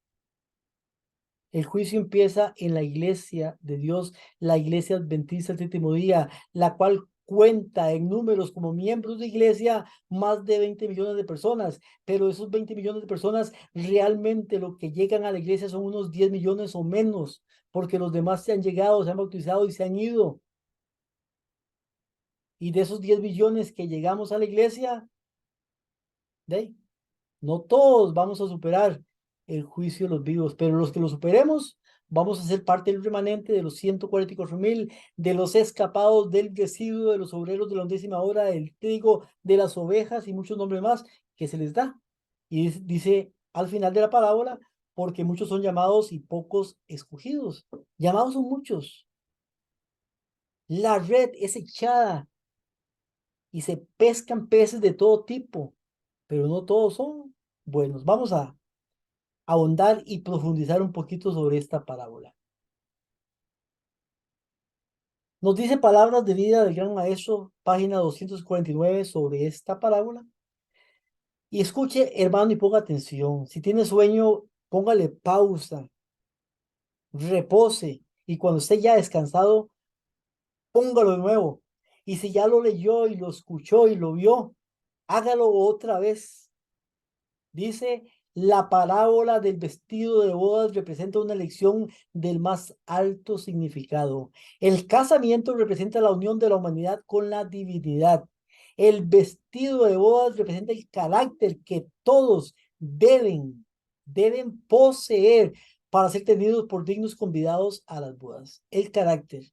El juicio empieza en la iglesia de Dios, la iglesia adventista del séptimo día, la cual cuenta en números como miembros de iglesia más de 20 millones de personas, pero esos 20 millones de personas realmente lo que llegan a la iglesia son unos 10 millones o menos, porque los demás se han llegado, se han bautizado y se han ido. Y de esos 10 millones que llegamos a la iglesia, de ahí, no todos vamos a superar el juicio de los vivos, pero los que lo superemos, vamos a ser parte del remanente de los 144,000, de los escapados del residuo, de los obreros de la 11ª hora, del trigo, de las ovejas y muchos nombres más que se les da. Y dice al final de la parábola, porque muchos son llamados y pocos escogidos. Llamados son muchos. La red es echada y se pescan peces de todo tipo, pero no todos son buenos. Vamos ahondar y profundizar un poquito sobre esta parábola. Nos dice Palabras de Vida del Gran Maestro, página 249, sobre esta parábola. Y escuche, hermano, y ponga atención. Si tiene sueño, póngale pausa, repose, y cuando esté ya descansado, póngalo de nuevo. Y si ya lo leyó y lo escuchó y lo vio, hágalo otra vez. Dice, la parábola del vestido de bodas representa una lección del más alto significado. El casamiento representa la unión de la humanidad con la divinidad. El vestido de bodas representa el carácter que todos deben poseer para ser tenidos por dignos convidados a las bodas. El carácter.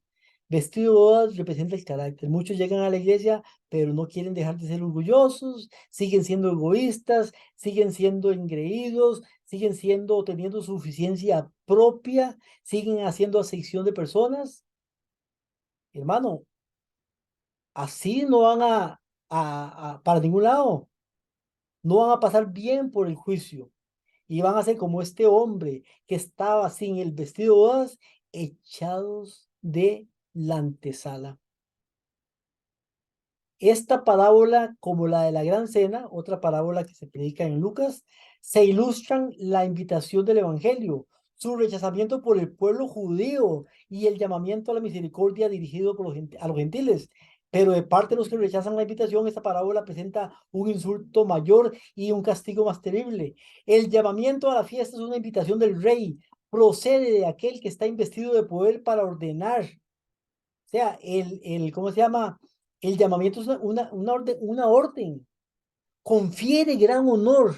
Vestido de bodas representa el carácter. Muchos llegan a la iglesia, pero no quieren dejar de ser orgullosos, siguen siendo egoístas, siguen siendo engreídos, siguen siendo, teniendo suficiencia propia, siguen haciendo acepción de personas. Hermano, así no van para ningún lado, no van a pasar bien por el juicio y van a ser como este hombre que estaba sin el vestido de bodas, echados de la antesala. Esta parábola, como la de la Gran Cena, otra parábola que se predica en Lucas, se ilustran la invitación del Evangelio, su rechazamiento por el pueblo judío y el llamamiento a la misericordia dirigido a los gentiles. Pero de parte de los que rechazan la invitación, esta parábola presenta un insulto mayor y un castigo más terrible. El llamamiento a la fiesta es una invitación del rey, procede de aquel que está investido de poder para ordenar. O sea, ¿cómo se llama? El llamamiento es una orden. Confiere gran honor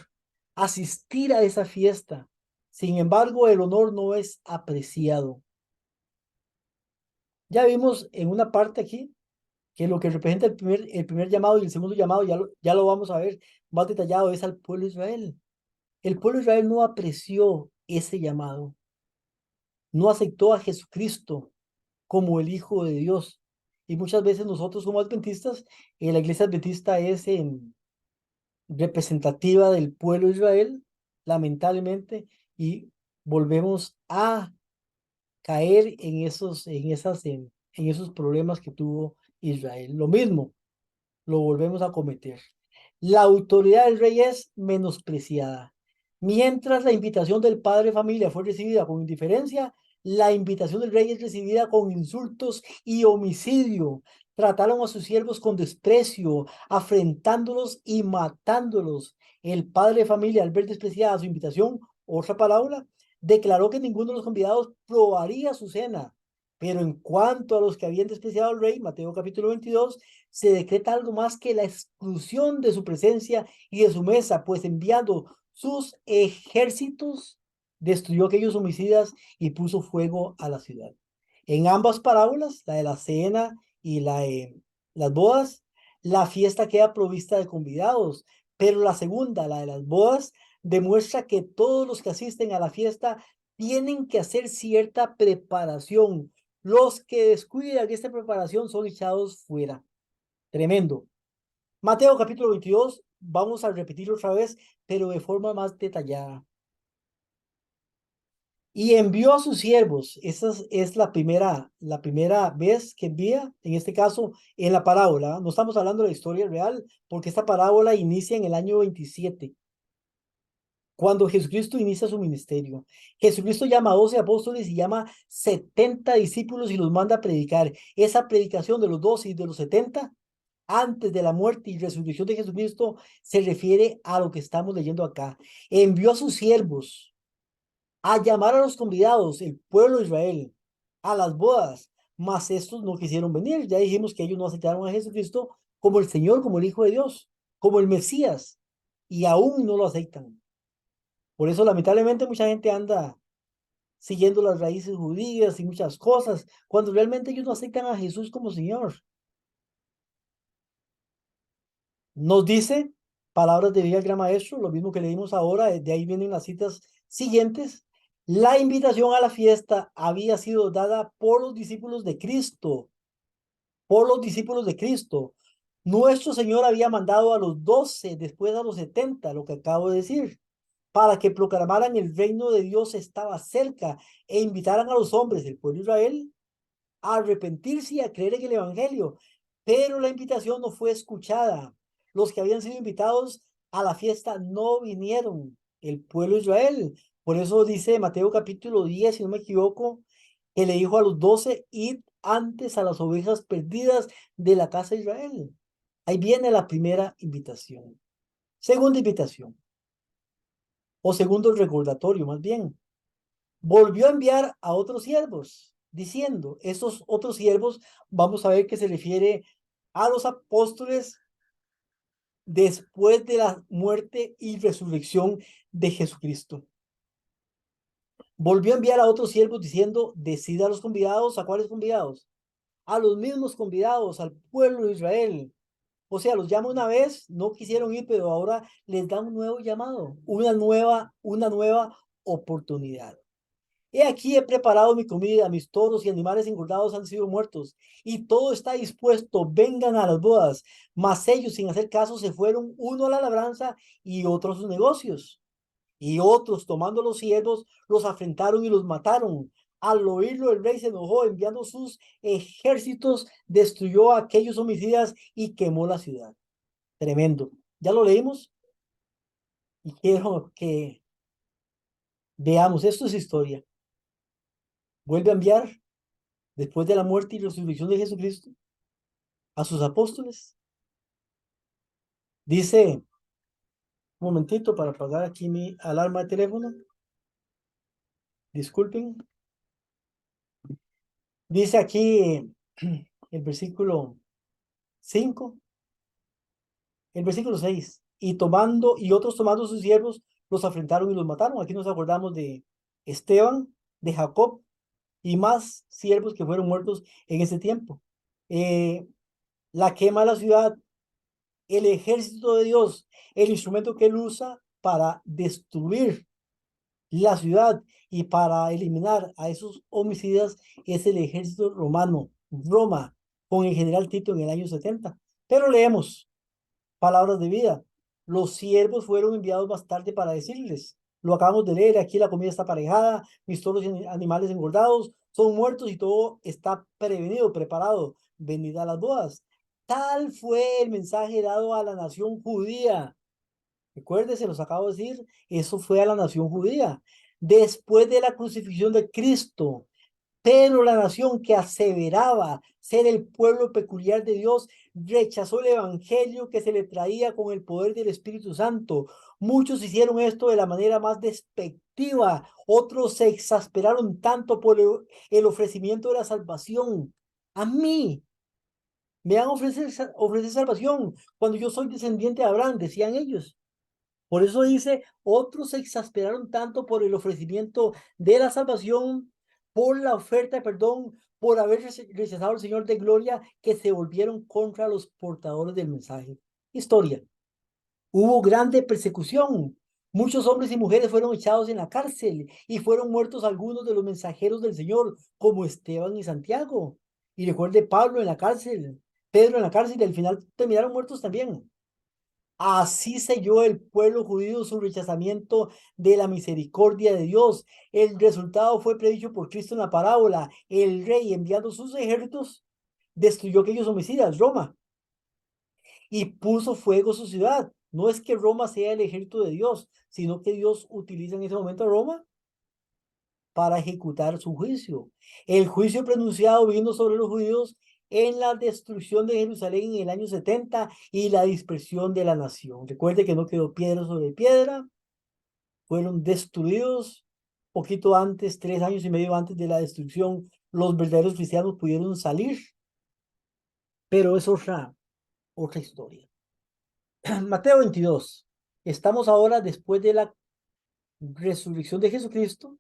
asistir a esa fiesta. Sin embargo, el honor no es apreciado. Ya vimos en una parte aquí que lo que representa el primer llamado y el segundo llamado, ya lo vamos a ver más detallado, es al pueblo de Israel. El pueblo de Israel no apreció ese llamado, no aceptó a Jesucristo como el Hijo de Dios. Y muchas veces nosotros como adventistas, la iglesia adventista es representativa del pueblo de Israel, lamentablemente, y volvemos a caer en esos problemas que tuvo Israel. Lo mismo, lo volvemos a cometer. La autoridad del rey es menospreciada. Mientras la invitación del padre de familia fue recibida con indiferencia, la invitación del rey es recibida con insultos y homicidio. Trataron a sus siervos con desprecio, afrentándolos y matándolos. El padre de familia, al ver despreciada su invitación, otra palabra, declaró que ninguno de los convidados probaría su cena. Pero en cuanto a los que habían despreciado al rey, Mateo capítulo 22, se decreta algo más que la exclusión de su presencia y de su mesa, pues enviando sus ejércitos, destruyó aquellos homicidas y puso fuego a la ciudad. En ambas parábolas, la de la cena y la de las bodas, la fiesta queda provista de convidados, pero la segunda, la de las bodas, demuestra que todos los que asisten a la fiesta tienen que hacer cierta preparación. Los que descuidan esta preparación son echados fuera. Tremendo. Mateo capítulo 22, vamos a repetirlo otra vez, pero de forma más detallada. Y envió a sus siervos. Esa es la primera vez que envía, en este caso, en la parábola. No estamos hablando de la historia real, porque esta parábola inicia en el año 27, cuando Jesucristo inicia su ministerio. Jesucristo llama a 12 apóstoles y llama 70 discípulos y los manda a predicar. Esa predicación de los 12 y de los 70 antes de la muerte y resurrección de Jesucristo se refiere a lo que estamos leyendo acá. Envió a sus siervos a llamar a los convidados, el pueblo de Israel, a las bodas, mas estos no quisieron venir. Ya dijimos que ellos no aceptaron a Jesucristo como el Señor, como el Hijo de Dios, como el Mesías, y aún no lo aceptan. Por eso, lamentablemente, mucha gente anda siguiendo las raíces judías y muchas cosas, cuando realmente ellos no aceptan a Jesús como Señor. Nos dice Palabras de Vida del Gran Maestro, lo mismo que leímos ahora, de ahí vienen las citas siguientes. La invitación a la fiesta había sido dada por los discípulos de Cristo, por los discípulos de Cristo. Nuestro Señor había mandado a los 12, después a los 70, lo que acabo de decir, para que proclamaran el reino de Dios estaba cerca e invitaran a los hombres del pueblo de Israel a arrepentirse y a creer en el evangelio. Pero la invitación no fue escuchada. Los que habían sido invitados a la fiesta no vinieron, el pueblo de Israel. Por eso dice Mateo capítulo 10, si no me equivoco, que le dijo a los 12, id antes a las ovejas perdidas de la casa de Israel. Ahí viene la primera invitación. Segunda invitación, o segundo recordatorio más bien. Volvió a enviar a otros siervos, diciendo, estos otros siervos, vamos a ver que se refiere a los apóstoles después de la muerte y resurrección de Jesucristo. Volvió a enviar a otros siervos diciendo, decida a los convidados, ¿a cuáles convidados? A los mismos convidados, al pueblo de Israel. O sea, los llama una vez, no quisieron ir, pero ahora les da un nuevo llamado, una nueva oportunidad. He aquí he preparado mi comida, mis toros y animales engordados han sido muertos, y todo está dispuesto, vengan a las bodas. Mas ellos, sin hacer caso, se fueron, uno a la labranza y otro a sus negocios. Y otros, tomando los siervos, los afrentaron y los mataron. Al oírlo, el rey se enojó, enviando sus ejércitos, destruyó a aquellos homicidas y quemó la ciudad. Tremendo. Ya lo leímos y quiero que veamos, esto es historia. Vuelve a enviar, después de la muerte y resurrección de Jesucristo, a sus apóstoles. Dice, un momentito para apagar aquí mi alarma de teléfono. Disculpen. Dice aquí el versículo 5, el versículo 6. Y otros tomando sus siervos, los afrentaron y los mataron. Aquí nos acordamos de Esteban, de Jacob y más siervos que fueron muertos en ese tiempo. La quema de la ciudad, el ejército de Dios, el instrumento que él usa para destruir la ciudad y para eliminar a esos homicidas es el ejército romano, Roma, con el general Tito en el año 70. Pero leemos palabras de vida. Los siervos fueron enviados más tarde para decirles, lo acabamos de leer, aquí la comida está aparejada, mis toros y animales engordados son muertos y todo está prevenido, preparado, venid a las bodas. Tal fue el mensaje dado a la nación judía. Recuérdese, los acabo de decir, eso fue a la nación judía. Después de la crucifixión de Cristo, pero la nación que aseveraba ser el pueblo peculiar de Dios rechazó el evangelio que se le traía con el poder del Espíritu Santo. Muchos hicieron esto de la manera más despectiva, otros se exasperaron tanto por el ofrecimiento de la salvación. A mí me han ofrecer salvación cuando yo soy descendiente de Abraham, decían ellos. Por eso dice, otros se exasperaron tanto por el ofrecimiento de la salvación, por la oferta de perdón, por haber rechazado al Señor de gloria, que se volvieron contra los portadores del mensaje. Historia. Hubo grande persecución. Muchos hombres y mujeres fueron echados en la cárcel y fueron muertos algunos de los mensajeros del Señor, como Esteban y Santiago. Y recuerde Pablo en la cárcel, Pedro en la cárcel, y al final terminaron muertos también. Así selló el pueblo judío su rechazamiento de la misericordia de Dios. El resultado fue predicho por Cristo en la parábola. El rey, enviando sus ejércitos, destruyó aquellos homicidas, Roma, y puso fuego a su ciudad. No es que Roma sea el ejército de Dios, sino que Dios utiliza en ese momento a Roma para ejecutar su juicio. El juicio pronunciado vino sobre los judíos en la destrucción de Jerusalén en el año 70 y la dispersión de la nación. Recuerde que no quedó piedra sobre piedra, fueron destruidos poquito antes, 3 años y medio antes de la destrucción, los verdaderos cristianos pudieron salir, pero es otra historia. Mateo 22. Estamos ahora después de la resurrección de Jesucristo,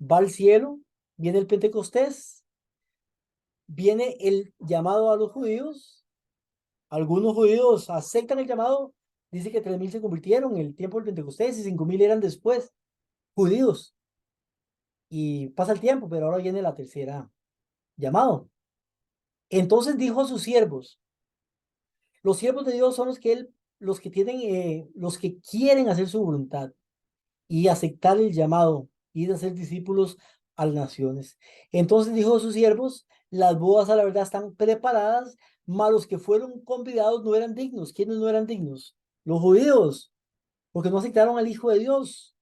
va al cielo, viene el Pentecostés, viene el llamado a los judíos. Algunos judíos aceptan el llamado. Dice que 3,000 se convirtieron en el tiempo del Pentecostés y 5,000 eran después judíos. Y pasa el tiempo, pero ahora viene la tercera llamado. Entonces dijo a sus siervos, los siervos de Dios son los que tienen, los que quieren hacer su voluntad. y aceptar el llamado, ir a ser discípulos a las naciones. Entonces dijo a sus siervos, las bodas a la verdad están preparadas, mas los que fueron convidados no eran dignos. ¿Quiénes no eran dignos? Los judíos, porque no aceptaron al Hijo de Dios.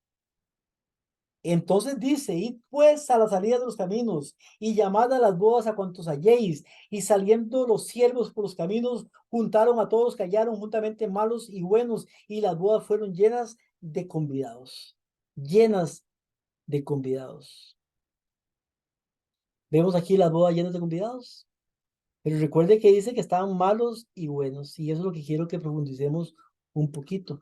Entonces dice, id pues a la salida de los caminos y llamad a las bodas a cuantos halléis. Y saliendo los siervos por los caminos, juntaron a todos los que hallaron juntamente malos y buenos, y las bodas fueron llenas de convidados, llenas de convidados. Vemos aquí las bodas llenas de convidados, pero recuerde que dice que estaban malos y buenos, y eso es lo que quiero que profundicemos un poquito.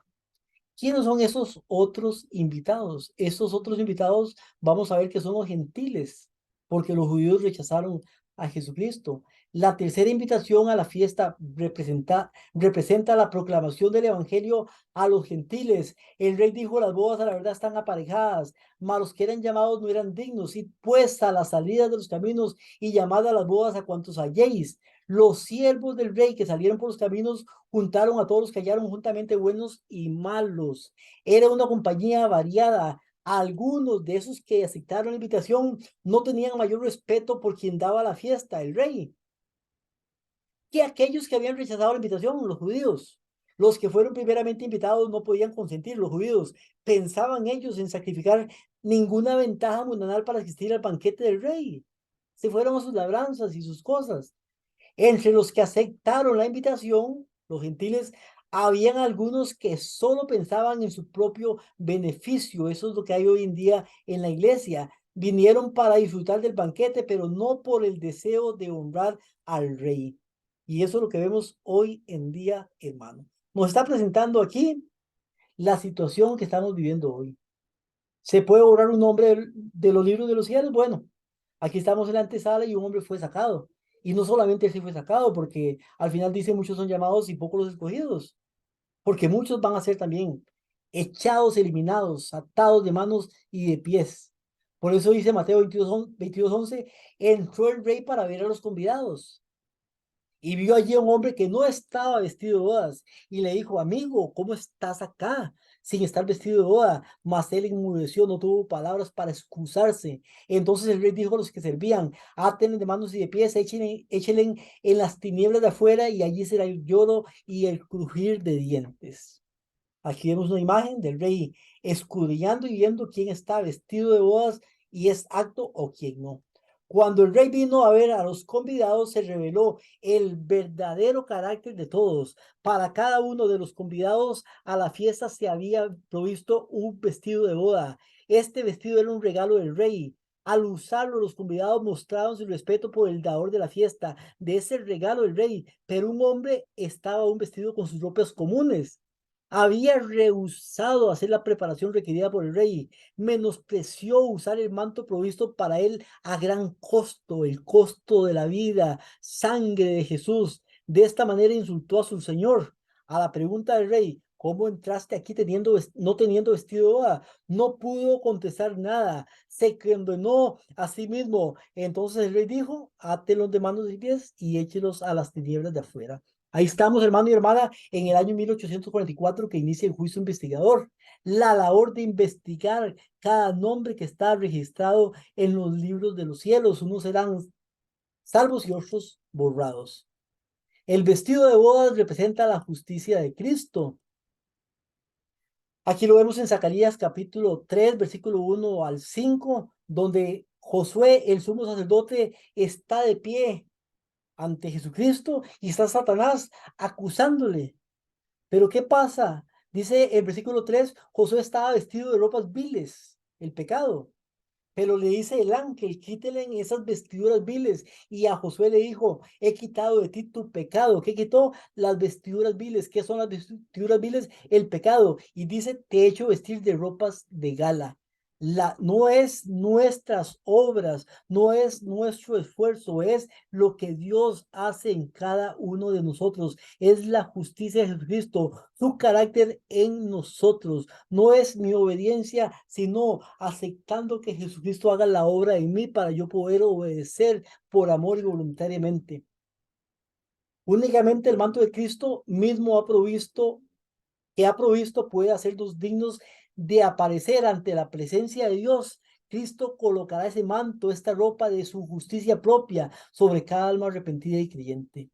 ¿Quiénes son esos otros invitados? Esos otros invitados vamos a ver que son los gentiles, porque los judíos rechazaron a Jesucristo. La tercera invitación a la fiesta representa la proclamación del evangelio a los gentiles. El rey dijo, las bodas a la verdad están aparejadas, mas los que eran llamados no eran dignos. Y pues a la salida de los caminos y llamad a las bodas a cuantos halléis. Los siervos del rey que salieron por los caminos juntaron a todos los que hallaron juntamente buenos y malos. Era una compañía variada. Algunos de esos que aceptaron la invitación no tenían mayor respeto por quien daba la fiesta, el rey, que aquellos que habían rechazado la invitación, los judíos. Los que fueron primeramente invitados no podían consentir, los judíos. Pensaban ellos en sacrificar ninguna ventaja mundanal para asistir al banquete del rey. Se fueron a sus labranzas y sus cosas. Entre los que aceptaron la invitación, los gentiles, habían algunos que solo pensaban en su propio beneficio. Eso es lo que hay hoy en día en la iglesia. Vinieron para disfrutar del banquete, pero no por el deseo de honrar al rey. Y eso es lo que vemos hoy en día, hermano. Nos está presentando aquí la situación que estamos viviendo hoy. ¿Se puede borrar un nombre de los libros de los cielos? Bueno, aquí estamos en la antesala y un hombre fue sacado. Y no solamente él sí fue sacado, porque al final dice muchos son llamados y pocos los escogidos, porque muchos van a ser también echados, eliminados, atados de manos y de pies. Por eso dice Mateo 22:11, entró el rey para ver a los convidados. Y vio allí a un hombre que no estaba vestido de bodas y le dijo, amigo, ¿cómo estás acá sin estar vestido de boda? Mas él enmudeció, no tuvo palabras para excusarse. Entonces el rey dijo a los que servían, átenle de manos y de pies, échenle en las tinieblas de afuera y allí será el lloro y el crujir de dientes. Aquí vemos una imagen del rey escudriñando y viendo quién está vestido de bodas y es apto o quién no. Cuando el rey vino a ver a los convidados, se reveló el verdadero carácter de todos. Para cada uno de los convidados a la fiesta se había provisto un vestido de boda. Este vestido era un regalo del rey. Al usarlo, los convidados mostraron su respeto por el dador de la fiesta, de ese regalo del rey. Pero un hombre estaba aún vestido con sus ropas comunes. Había rehusado hacer la preparación requerida por el rey, menospreció usar el manto provisto para él a gran costo, el costo de la vida, sangre de Jesús. De esta manera insultó a su señor. A la pregunta del rey, ¿cómo entraste aquí no teniendo vestido de boda? No pudo contestar nada, se condenó a sí mismo. Entonces el rey dijo, átelos de manos y pies y échelos a las tinieblas de afuera. Ahí estamos, hermano y hermana, en el año 1844 que inicia el juicio investigador. La labor de investigar cada nombre que está registrado en los libros de los cielos. Unos serán salvos y otros borrados. El vestido de bodas representa la justicia de Cristo. Aquí lo vemos en Zacarías capítulo 3, versículo 1 al 5, donde Josué, el sumo sacerdote, está de pie ante Jesucristo y está Satanás acusándole. Pero ¿qué pasa? Dice el versículo 3, Josué estaba vestido de ropas viles, el pecado. Pero le dice el ángel, quítele esas vestiduras viles. Y a Josué le dijo, he quitado de ti tu pecado. ¿Qué quitó? Las vestiduras viles. ¿Qué son las vestiduras viles? El pecado. Y dice, te he hecho vestir de ropas de gala. No es nuestras obras, no es nuestro esfuerzo, es lo que Dios hace en cada uno de nosotros. Es la justicia de Jesucristo, su carácter en nosotros. No es mi obediencia, sino aceptando que Jesucristo haga la obra en mí para yo poder obedecer por amor y voluntariamente. Únicamente el manto de Cristo mismo que ha provisto puede hacernos dignos de aparecer ante la presencia de Dios, Cristo colocará ese manto, esta ropa de su justicia propia sobre cada alma arrepentida y creyente.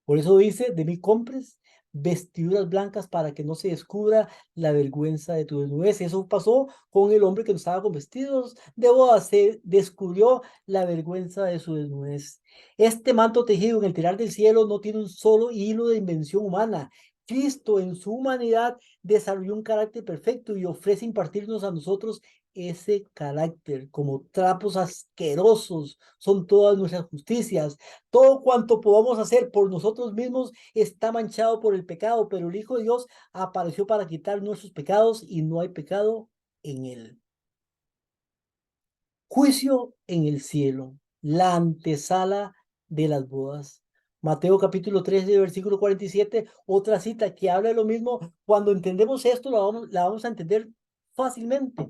Por eso dice, de mí compres vestiduras blancas para que no se descubra la vergüenza de tu desnudez. Eso pasó con el hombre que no estaba con vestidos de boda, se descubrió la vergüenza de su desnudez. Este manto tejido en el telar del cielo no tiene un solo hilo de invención humana. Cristo en su humanidad desarrolló un carácter perfecto y ofrece impartirnos a nosotros ese carácter como trapos asquerosos. Son todas nuestras justicias. Todo cuanto podamos hacer por nosotros mismos está manchado por el pecado, pero el Hijo de Dios apareció para quitar nuestros pecados y no hay pecado en él. Juicio en el cielo, la antesala de las bodas. Mateo capítulo 13, versículo 47, otra cita que habla de lo mismo. Cuando entendemos esto, la vamos a entender fácilmente.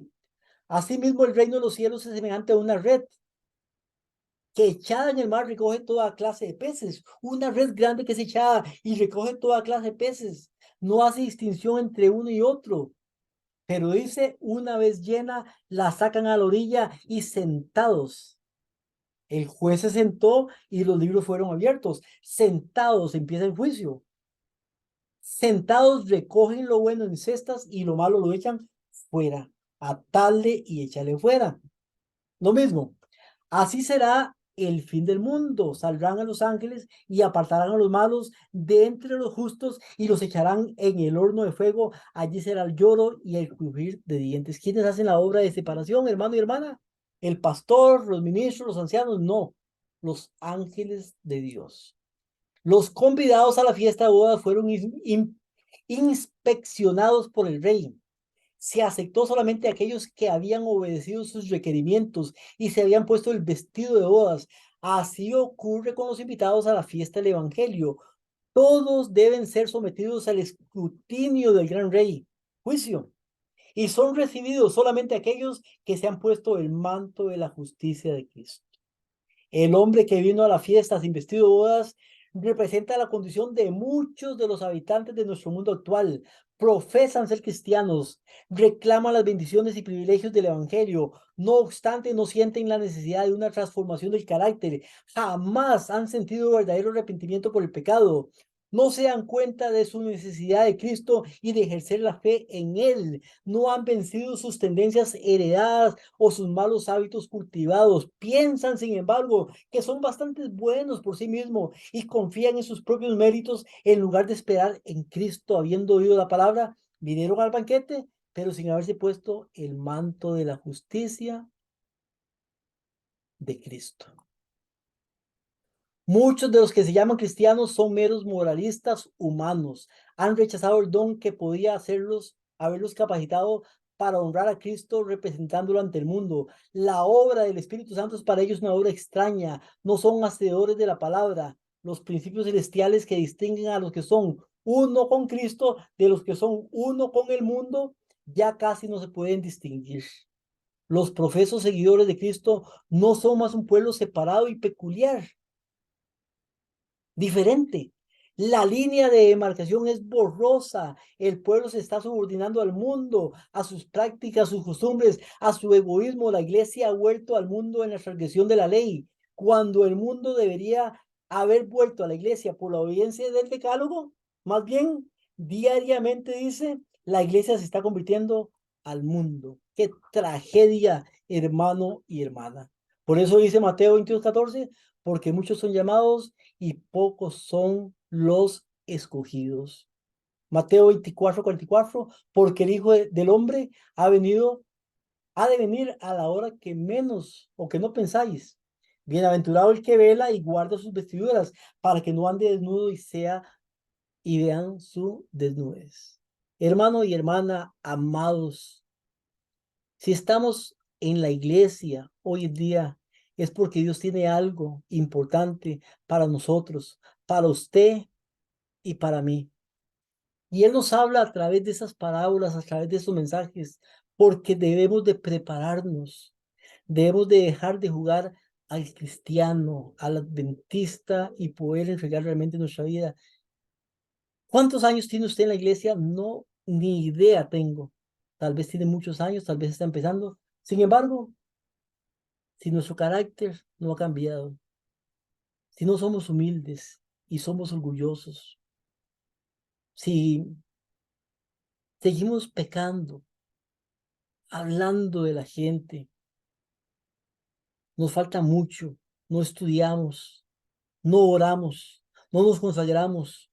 Asimismo, el reino de los cielos es semejante a una red que echada en el mar recoge toda clase de peces. Una red grande que es echada y recoge toda clase de peces. No hace distinción entre uno y otro. Pero dice, una vez llena, la sacan a la orilla y sentados. El juez se sentó y los libros fueron abiertos. Sentados empieza el juicio. Sentados recogen lo bueno en cestas y lo malo lo echan fuera. Atadle y échale fuera. Lo mismo. Así será el fin del mundo. Saldrán a los ángeles y apartarán a los malos de entre los justos y los echarán en el horno de fuego. Allí será el lloro y el crujir de dientes. ¿Quiénes hacen la obra de separación, hermano y hermana? ¿El pastor, los ministros, los ancianos? No, los ángeles de Dios. Los convidados a la fiesta de bodas fueron inspeccionados por el rey. Se aceptó solamente a aquellos que habían obedecido sus requerimientos y se habían puesto el vestido de bodas. Así ocurre con los invitados a la fiesta del Evangelio. Todos deben ser sometidos al escrutinio del gran rey, juicio, y son recibidos solamente aquellos que se han puesto el manto de la justicia de Cristo. El hombre que vino a la fiesta sin vestido de bodas representa la condición de muchos de los habitantes de nuestro mundo actual. Profesan ser cristianos, reclaman las bendiciones y privilegios del Evangelio. No obstante, no sienten la necesidad de una transformación del carácter. Jamás han sentido verdadero arrepentimiento por el pecado. No se dan cuenta de su necesidad de Cristo y de ejercer la fe en Él. No han vencido sus tendencias heredadas o sus malos hábitos cultivados. Piensan, sin embargo, que son bastante buenos por sí mismos y confían en sus propios méritos en lugar de esperar en Cristo. Habiendo oído la palabra, vinieron al banquete, pero sin haberse puesto el manto de la justicia de Cristo. Muchos de los que se llaman cristianos son meros moralistas humanos. Han rechazado el don que podía haberlos capacitado para honrar a Cristo representándolo ante el mundo. La obra del Espíritu Santo es para ellos una obra extraña. No son hacedores de la palabra. Los principios celestiales que distinguen a los que son uno con Cristo de los que son uno con el mundo ya casi no se pueden distinguir. Los profesos seguidores de Cristo no son más un pueblo separado y peculiar, diferente. La línea de demarcación es borrosa. El pueblo se está subordinando al mundo, a sus prácticas, a sus costumbres, a su egoísmo. La iglesia ha vuelto al mundo en la transgresión de la ley, cuando el mundo debería haber vuelto a la iglesia por la obediencia del decálogo. Más bien, diariamente dice, la iglesia se está convirtiendo al mundo. Qué tragedia, hermano y hermana. Por eso dice Mateo 22:14, porque muchos son llamados y pocos son los escogidos. Mateo 24:44, porque el Hijo del Hombre ha de venir a la hora que menos o que no pensáis. Bienaventurado el que vela y guarda sus vestiduras, para que no ande desnudo y vean su desnudez. Hermano y hermana, amados, si estamos en la iglesia hoy en día, es porque Dios tiene algo importante para nosotros, para usted y para mí. Y Él nos habla a través de esas parábolas, a través de esos mensajes, porque debemos de prepararnos, debemos de dejar de jugar al cristiano, al adventista y poder entregar realmente nuestra vida. ¿Cuántos años tiene usted en la iglesia? No, ni idea tengo. tal vez tiene muchos años, tal vez está empezando. Sin embargo, si nuestro carácter no ha cambiado, si no somos humildes y somos orgullosos, si seguimos pecando, hablando de la gente, nos falta mucho, no estudiamos, no oramos, no nos consagramos,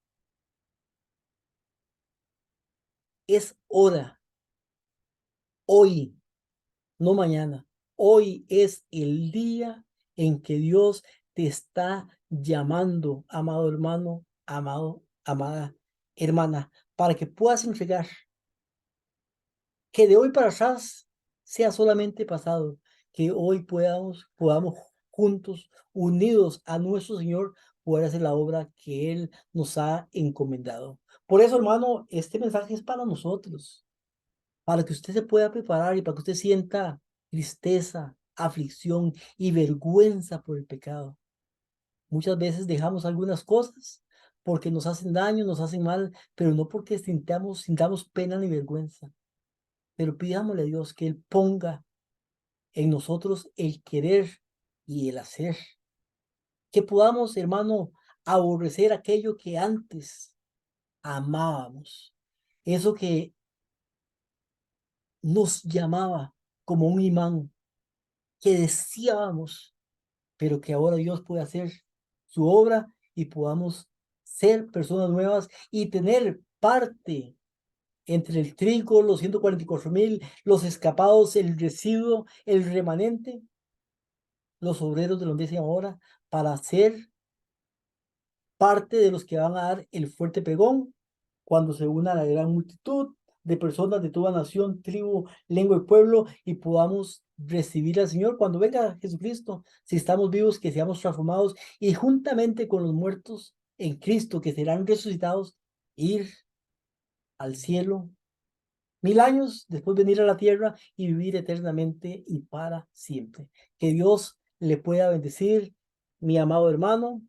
es hora, hoy, no mañana, hoy es el día en que Dios te está llamando, amado hermano, amada hermana, para que puedas entregar, que de hoy para atrás sea solamente pasado, que hoy podamos juntos, unidos a nuestro Señor, poder hacer la obra que Él nos ha encomendado. Por eso, hermano, este mensaje es para nosotros, para que usted se pueda preparar y para que usted sienta tristeza, aflicción y vergüenza por el pecado. Muchas veces dejamos algunas cosas porque nos hacen daño, nos hacen mal, pero no porque sintamos pena ni vergüenza. Pero pidámosle a Dios que Él ponga en nosotros el querer y el hacer. Que podamos, hermano, aborrecer aquello que antes amábamos. Eso que nos llamaba como un imán, que deseábamos, pero que ahora Dios puede hacer su obra y podamos ser personas nuevas y tener parte entre el trigo, los 144,000, los escapados, el residuo, el remanente, los obreros de los días y ahora, para ser parte de los que van a dar el fuerte pregón cuando se una la gran multitud de personas de toda nación, tribu, lengua y pueblo y podamos recibir al Señor cuando venga Jesucristo. Si estamos vivos, que seamos transformados y juntamente con los muertos en Cristo, que serán resucitados, ir al cielo 1000 años, después venir a la tierra y vivir eternamente y para siempre. Que Dios le pueda bendecir, mi amado hermano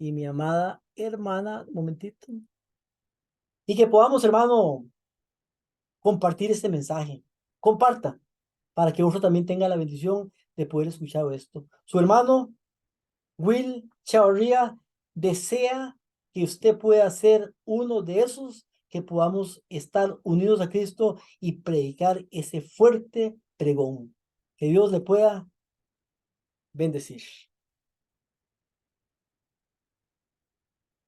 y mi amada hermana, un momentito, y que podamos, hermano, compartir este mensaje. Comparta para que otro también tenga la bendición de poder escuchar esto. Su hermano Will Chavarría desea que usted pueda ser uno de esos que podamos estar unidos a Cristo y predicar ese fuerte pregón. Que Dios le pueda bendecir.